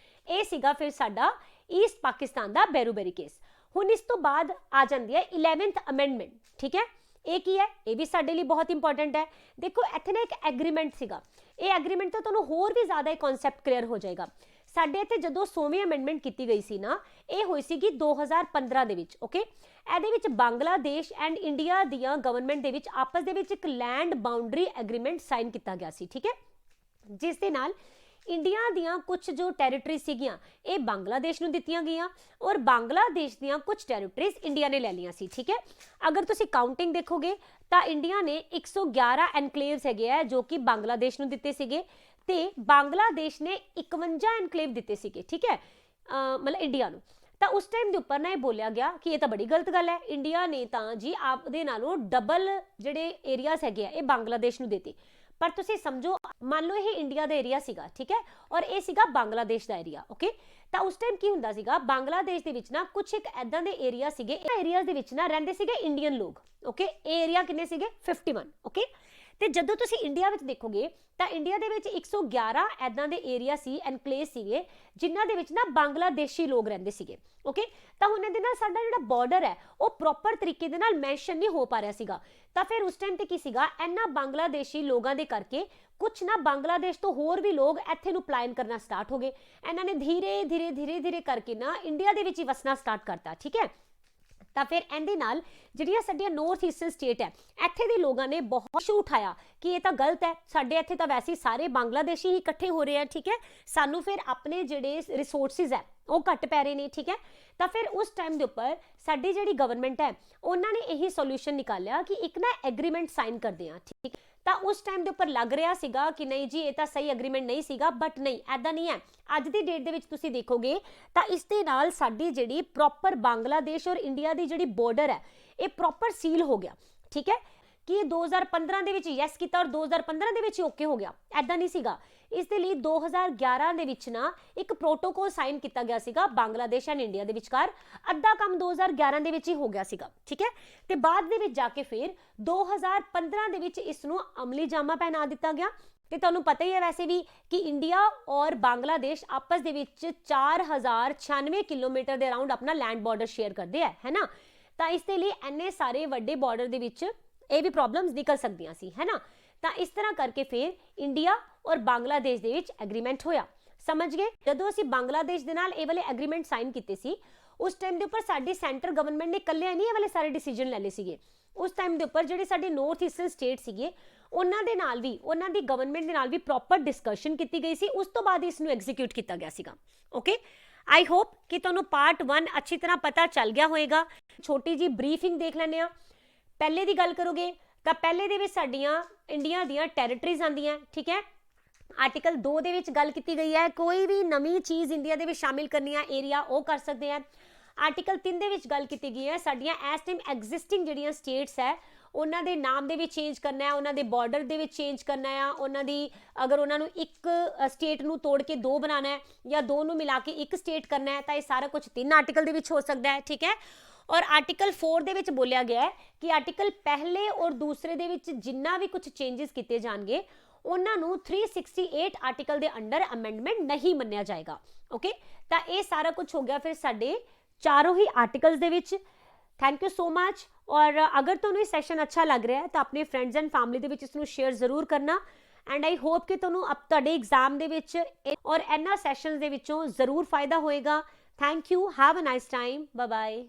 ਇਹ ਸੀਗਾ ਫਿਰ ਸਾਡਾ ਈਸਟ ਪਾਕਿਸਤਾਨ ਦਾ ਬੇਰੂਬੇਰੀ ਕੇਸ। ਹੁਣ ਇਸ ਤੋਂ ਬਾਅਦ ਆ ਜਾਂਦੀ ਹੈ 11th ਅਮੈਂਡਮੈਂਟ, ਠੀਕ ਹੈ। ਇਹ ਕੀ ਹੈ? ਇਹ ਵੀ ਸਾਡੇ ਲਈ ਬਹੁਤ ਇੰਪੋਰਟੈਂਟ ਹੈ। ਦੇਖੋ ਇੱਥੇ ਨਾ ਇੱਕ ਐਗਰੀਮੈਂਟ ਸੀਗਾ, ਇਹ ਐਗਰੀਮੈਂਟ ਤੋਂ ਤੁਹਾਨੂੰ ਹੋਰ ਵੀ ਜ਼ਿਆਦਾ ਇਹ ਕਨਸੈਪਟ ਕਲੀਅਰ ਹੋ ਜਾਏਗਾ। ਸਾਡੇ ਇੱਥੇ ਜਦੋਂ 100ਵੀਂ ਅਮੈਂਡਮੈਂਟ ਕੀਤੀ ਗਈ ਸੀ ਨਾ, ਇਹ ਹੋਈ ਸੀਗੀ 2015 ਦੇ ਵਿੱਚ। ਓਕੇ, ਇਹਦੇ ਵਿੱਚ ਬੰਗਲਾਦੇਸ਼ ਐਂਡ ਇੰਡੀਆ ਦੀਆਂ ਗਵਰਨਮੈਂਟ ਦੇ ਵਿੱਚ ਆਪਸ ਦੇ ਵਿੱਚ ਇੱਕ ਲੈਂਡ ਬਾਉਂਡਰੀ ਐਗਰੀਮੈਂਟ ਸਾਈਨ ਕੀਤਾ ਗਿਆ ਸੀ, ਠੀਕ ਹੈ, ਜਿਸ ਦੇ ਨਾਲ ਇੰਡੀਆ ਦੀਆਂ ਕੁਝ ਜੋ ਟੈਰੀਟਰੀ ਸੀਗੀਆਂ ਇਹ ਬੰਗਲਾਦੇਸ਼ ਨੂੰ ਦਿੱਤੀਆਂ ਗਈਆਂ ਔਰ ਬੰਗਲਾਦੇਸ਼ ਦੀਆਂ ਕੁਝ ਟੈਰੀਟਰੀਜ਼ ਇੰਡੀਆ ਨੇ ਲੈ ਲਈਆਂ ਸੀ, ਠੀਕ ਹੈ। ਅਗਰ ਤੁਸੀਂ ਕਾਊਂਟਿੰਗ ਦੇਖੋਗੇ ਤਾਂ ਇੰਡੀਆ ਨੇ 111 ਐਨਕਲੇਵਸ ਹੈਗੇ ਆ ਜੋ ਕਿ ਬੰਗਲਾਦੇਸ਼ ਨੂੰ ਦਿੱਤੇ ਸੀਗੇ ਤੇ ਬੰਗਲਾਦੇਸ਼ ਨੇ 51 ਐਨਕਲੇਵ ਦਿੱਤੇ ਸੀਗੇ, ਠੀਕ ਹੈ, ਮਤਲਬ ਇੰਡੀਆ ਨੂੰ। ਤਾਂ ਉਸ ਟਾਈਮ ਦੇ ਉੱਪਰ ਨਾ ਇਹ ਬੋਲਿਆ ਗਿਆ ਕਿ ਇਹ ਤਾਂ ਬੜੀ ਗਲਤ ਗੱਲ ਹੈ, ਇੰਡੀਆ ਨੇ ਤਾਂ ਜੀ ਆਪਦੇ ਨਾਲੋਂ ਡਬਲ ਜਿਹੜੇ ਏਰੀਆਜ਼ ਹੈਗੇ ਆ ਇਹ ਬੰਗਲਾਦੇਸ਼ ਨੂੰ ਦਿੱਤੇ। ਪਰ ਤੁਸੀਂ ਸਮਝੋ, ਮੰਨ ਲਓ ਇਹ ਇੰਡੀਆ ਦਾ ਏਰੀਆ ਸੀਗਾ, ਠੀਕ ਹੈ, ਔਰ ਇਹ ਸੀਗਾ ਬੰਗਲਾਦੇਸ਼ ਦਾ ਏਰੀਆ। ਓਕੇ, ਤਾਂ ਉਸ ਟਾਈਮ ਕੀ ਹੁੰਦਾ ਸੀਗਾ, ਬੰਗਲਾਦੇਸ਼ ਦੇ ਵਿੱਚ ਨਾ ਕੁਝ ਇੱਕ ਐਦਾਂ ਦੇ ਏਰੀਆ ਸੀਗੇ, ਇਹ ਏਰੀਆਜ਼ ਦੇ ਵਿੱਚ ਨਾ ਰਹਿੰਦੇ ਸੀਗੇ ਇੰਡੀਅਨ ਲੋਕ। ਓਕੇ, ਇਹ ਏਰੀਆ ਕਿੰਨੇ ਸੀਗੇ? 51। ਓਕੇ, ਤੇ ਜਦੋਂ ਤੁਸੀਂ ਇੰਡੀਆ ਵਿੱਚ ਦੇਖੋਗੇ ਤਾਂ ਇੰਡੀਆ ਦੇ ਵਿੱਚ 111 ਐਦਾਂ ਦੇ ਏਰੀਆ ਸੀ, ਐਨਕਲੇਵ ਸੀਗੇ, ਜਿਨ੍ਹਾਂ ਦੇ ਵਿੱਚ ਨਾ ਬੰਗਲਾਦੇਸ਼ੀ ਲੋਕ ਰਹਿੰਦੇ ਸੀਗੇ। ਓਕੇ, ਤਾਂ ਹੁਣ ਇਹਦੇ ਨਾਲ ਸਾਡਾ ਜਿਹੜਾ ਬਾਰਡਰ ਹੈ ਉਹ ਪ੍ਰੋਪਰ ਤਰੀਕੇ ਦੇ ਨਾਲ ਮੈਂਸ਼ਨ ਨਹੀਂ ਹੋ ਪਾ ਰਿਹਾ ਸੀਗਾ। ਤਾਂ ਫਿਰ ਉਸ ਟਾਈਮ ਤੇ ਕੀ ਸੀਗਾ, ਇਹਨਾਂ ਬੰਗਲਾਦੇਸ਼ੀ ਲੋਕਾਂ ਦੇ ਕਰਕੇ ਕੁਝ ਨਾ ਬੰਗਲਾਦੇਸ਼ ਤੋਂ ਹੋਰ ਵੀ ਲੋਕ ਇੱਥੇ ਨੂੰ ਪਲਾਇਨ ਕਰਨਾ ਸਟਾਰਟ ਹੋ ਗਏ। ਇਹਨਾਂ ਨੇ ਧੀਰੇ ਕਰਕੇ ਨਾ ਇੰਡੀਆ ਦੇ ਵਿੱਚ ਹੀ ਵਸਣਾ ਸਟਾਰਟ ਕਰਤਾ, ਠੀਕ ਹੈ। ਤਾਂ ਫਿਰ ਇਹਦੇ ਨਾਲ ਜਿਹੜੀਆਂ ਸਾਡੀਆਂ ਨਾਰਥ ਈਸਟਰਨ ਸਟੇਟ ਹੈ, ਇੱਥੇ ਦੇ ਲੋਕਾਂ ਨੇ ਬਹੁਤ ਇਸ਼ੂ ਉਠਾਇਆ ਕਿ ਇਹ ਤਾਂ ਗਲਤ ਹੈ, ਸਾਡੇ ਇੱਥੇ ਤਾਂ ਵੈਸੇ ਸਾਰੇ ਬੰਗਲਾਦੇਸ਼ੀ ਹੀ ਇਕੱਠੇ ਹੋ ਰਹੇ ਆ, ਠੀਕ ਹੈ, ਸਾਨੂੰ ਫਿਰ ਆਪਣੇ ਜਿਹੜੇ ਰਿਸੋਰਸਿਸ ਹੈ ਉਹ ਘੱਟ ਪੈ ਰਹੇ ਨੇ, ਠੀਕ ਹੈ। ਤਾਂ ਫਿਰ ਉਸ ਟਾਈਮ ਦੇ ਉੱਪਰ ਸਾਡੀ ਜਿਹੜੀ ਗਵਰਨਮੈਂਟ ਹੈ ਉਹਨਾਂ ਨੇ ਇਹੀ ਸੋਲੂਸ਼ਨ ਨਿਕਾਲਿਆ ਕਿ ਇੱਕ ਨਾ ਐਗਰੀਮੈਂਟ ਸਾਈਨ ਕਰਦੇ ਆ, ਠੀਕ। ਤਾਂ ਉਸ ਟਾਈਮ ਦੇ ਉੱਪਰ ਲੱਗ ਰਿਹਾ ਸੀਗਾ ਕਿ ਨਹੀਂ ਜੀ ਇਹ ਤਾਂ ਸਹੀ ਐਗਰੀਮੈਂਟ ਨਹੀਂ ਸੀਗਾ, ਬਟ ਨਹੀਂ, ਐਦਾਂ ਨਹੀਂ ਹੈ। ਅੱਜ ਦੀ ਡੇਟ ਦੇ ਵਿੱਚ ਤੁਸੀਂ ਦੇਖੋਗੇ ਤਾਂ ਇਸ ਦੇ ਨਾਲ ਸਾਡੀ ਜਿਹੜੀ ਪ੍ਰੋਪਰ ਬੰਗਲਾਦੇਸ਼ ਔਰ ਇੰਡੀਆ ਦੀ ਜਿਹੜੀ ਬਾਰਡਰ ਹੈ ਇਹ ਪ੍ਰੋਪਰ ਸੀਲ ਹੋ ਗਿਆ, ਠੀਕ ਹੈ। ਕਿ ਇਹ 2015 ਦੇ ਵਿੱਚ ਯੈਸ ਕੀਤਾ ਔਰ 2015 ਦੇ ਵਿੱਚ ਹੀ ਓਕੇ ਹੋ ਗਿਆ, ਐਦਾਂ ਨਹੀਂ ਸੀਗਾ। ਇਸ ਦੇ ਲਈ 2011 ਦੇ ਵਿੱਚ ਨਾ ਇੱਕ ਪ੍ਰੋਟੋਕੋਲ ਸਾਈਨ ਕੀਤਾ ਗਿਆ ਸੀਗਾ ਬੰਗਲਾਦੇਸ਼ ਐਂਡ ਇੰਡੀਆ ਦੇ ਵਿਚਕਾਰ। ਅੱਧਾ ਕੰਮ 2011 ਦੇ ਵਿੱਚ ਹੀ ਹੋ ਗਿਆ ਸੀਗਾ, ਠੀਕ ਹੈ। ਤੇ ਬਾਅਦ ਦੇ ਵਿੱਚ ਜਾ ਕੇ ਫਿਰ 2015 ਦੇ ਵਿੱਚ ਇਸ ਨੂੰ ਅਮਲੀ ਜਾਮਾ ਪਹਿਨਾ ਦਿੱਤਾ ਗਿਆ। ਤੇ ਤੁਹਾਨੂੰ ਪਤਾ ਹੀ ਹੈ ਵੈਸੇ ਵੀ ਕਿ ਇੰਡੀਆ ਔਰ ਬੰਗਲਾਦੇਸ਼ ਆਪਸ ਦੇ ਵਿੱਚ 4096 ਕਿਲੋਮੀਟਰ ਦੇ ਅਰਾਊਂਡ ਆਪਣਾ ਲੈਂਡ ਬਾਰਡਰ ਸ਼ੇਅਰ ਕਰਦੇ ਹੈ ਨਾ। ਤਾਂ ਇਸ ਦੇ ਲਈ ਇੰਨੇ ਸਾਰੇ ਵੱਡੇ ਬਾਰਡਰ ਦੇ ਵਿੱਚ ਇਹ ਵੀ ਪ੍ਰੋਬਲਮਸ ਨਿਕਲ ਸਕਦੀਆਂ ਸੀ, ਹੈ ਨਾ। ਤਾਂ ਇਸ ਤਰ੍ਹਾਂ ਕਰਕੇ ਫਿਰ ਇੰਡੀਆ ਔਰ ਬੰਗਲਾਦੇਸ਼ ਦੇ ਵਿੱਚ ਐਗਰੀਮੈਂਟ ਹੋਇਆ, ਸਮਝ ਗਏ। ਜਦੋਂ ਅਸੀਂ ਬੰਗਲਾਦੇਸ਼ ਦੇ ਨਾਲ ਇਹ ਵਾਲੇ ਐਗਰੀਮੈਂਟ ਸਾਈਨ ਕੀਤੇ ਸੀ ਉਸ ਟਾਈਮ ਦੇ ਉੱਪਰ ਸਾਡੀ ਸੈਂਟਰ ਗਵਰਨਮੈਂਟ ਨੇ ਇਕੱਲੇ ਨਹੀਂ ਇਹ ਵਾਲੇ ਸਾਰੇ ਡਿਸੀਜਨ ਲੈ ਲਏ ਸੀਗੇ। ਉਸ ਟਾਈਮ ਦੇ ਉੱਪਰ ਜਿਹੜੇ ਸਾਡੇ ਨਾਰਥ ਈਸਟਰਨ ਸਟੇਟ ਸੀਗੇ ਉਹਨਾਂ ਦੇ ਨਾਲ ਵੀ, ਉਹਨਾਂ ਦੀ ਗਵਰਨਮੈਂਟ ਦੇ ਨਾਲ ਵੀ ਪ੍ਰੋਪਰ ਡਿਸਕਸ਼ਨ ਕੀਤੀ ਗਈ ਸੀ। ਉਸ ਤੋਂ ਬਾਅਦ ਇਸ ਨੂੰ ਐਗਜ਼ੀਕਿਊਟ ਕੀਤਾ ਗਿਆ ਸੀਗਾ। ਓਕੇ, ਆਈ ਹੋਪ ਕਿ ਤੁਹਾਨੂੰ ਪਾਰਟ 1 ਅੱਛੀ ਤਰ੍ਹਾਂ ਪਤਾ ਚੱਲ ਗਿਆ ਹੋਵੇਗਾ। ਛੋਟੀ ਜੀ ਬਰੀਫਿੰਗ ਦੇਖ ਲੈਂਦੇ ਆ। ਪਹਿਲੇ ਦੀ ਗੱਲ ਕਰੋਗੇ ਤਾਂ ਪਹਿਲੇ ਦੇ ਵਿੱਚ ਸਾਡੀਆਂ ਇੰਡੀਆ ਦੀਆਂ ਟੈਰੀਟਰੀਜ਼ ਆਉਂਦੀਆਂ, ਠੀਕ ਹੈ। ਆਰਟੀਕਲ 2 ਦੇ ਵਿੱਚ ਗੱਲ ਕੀਤੀ ਗਈ ਹੈ ਕੋਈ ਵੀ ਨਵੀਂ ਚੀਜ਼ ਇੰਡੀਆ ਦੇ ਵਿੱਚ ਸ਼ਾਮਿਲ ਕਰਨੀ ਹੈ ਏਰੀਆ ਉਹ ਕਰ ਸਕਦੇ ਆ। ਆਰਟੀਕਲ 3 ਦੇ ਵਿੱਚ ਗੱਲ ਕੀਤੀ ਗਈ ਹੈ ਸਾਡੀਆਂ ਇਸ ਟਾਈਮ ਐਗਜ਼ਿਸਟਿੰਗ ਜਿਹੜੀਆਂ ਸਟੇਟਸ ਹੈ ਉਹਨਾਂ ਦੇ ਨਾਮ ਦੇ ਵਿੱਚ ਚੇਂਜ ਕਰਨਾ ਹੈ, ਉਹਨਾਂ ਦੇ ਬਾਰਡਰ ਦੇ ਵਿੱਚ ਚੇਂਜ ਕਰਨਾ ਹੈ, ਉਹਨਾਂ ਦੀ ਅਗਰ ਉਹਨਾਂ ਨੂੰ ਇੱਕ ਸਟੇਟ ਨੂੰ ਤੋੜ ਕੇ 2 ਬਣਾਉਣਾ ਹੈ ਜਾਂ 2 ਨੂੰ ਮਿਲਾ ਕੇ ਇੱਕ ਸਟੇਟ ਕਰਨਾ ਹੈ ਤਾਂ ਇਹ ਸਾਰਾ ਕੁਝ 3 ਆਰਟੀਕਲ ਦੇ ਵਿੱਚ ਹੋ ਸਕਦਾ ਹੈ, ਠੀਕ ਹੈ। ਔਰ ਆਰਟੀਕਲ 4 ਦੇ ਵਿੱਚ ਬੋਲਿਆ ਗਿਆ ਹੈ ਕਿ ਆਰਟੀਕਲ ਪਹਿਲੇ ਔਰ ਦੂਸਰੇ ਦੇ ਵਿੱਚ ਜਿੰਨਾ ਵੀ ਕੁਝ ਚੇਂਜਸ ਕੀਤੇ ਜਾਣਗੇ ਉਹਨਾਂ ਨੂੰ 368 ਆਰਟੀਕਲ ਦੇ ਅੰਡਰ ਅਮੈਂਡਮੈਂਟ ਨਹੀਂ ਮੰਨਿਆ ਜਾਏਗਾ। ਓਕੇ, ਤਾਂ ਇਹ ਸਾਰਾ ਕੁਝ ਹੋ ਗਿਆ ਫਿਰ ਸਾਡੇ ਚਾਰੋਂ ਹੀ ਆਰਟੀਕਲਸ ਦੇ ਵਿੱਚ। Thank you so much. ਔਰ ਅਗਰ ਤੁਹਾਨੂੰ ਇਹ ਸੈਸ਼ਨ ਅੱਛਾ ਲੱਗ ਰਿਹਾ ਹੈ ਤਾਂ ਆਪਣੇ ਫਰੈਂਡਸ ਐਂਡ ਫੈਮਿਲੀ ਦੇ ਵਿੱਚ ਇਸ ਨੂੰ ਸ਼ੇਅਰ ਜ਼ਰੂਰ ਕਰਨਾ। ਐਂਡ ਆਈ ਹੋਪ ਕਿ ਤੁਹਾਨੂੰ ਤੁਹਾਡੇ ਐਗਜ਼ਾਮ ਦੇ ਵਿੱਚ ਔਰ ਇਹਨਾਂ ਸੈਸ਼ਨਸ ਦੇ ਵਿੱਚੋਂ ਜ਼ਰੂਰ ਫਾਇਦਾ ਹੋਏਗਾ। Thank you, have a nice time, bye bye.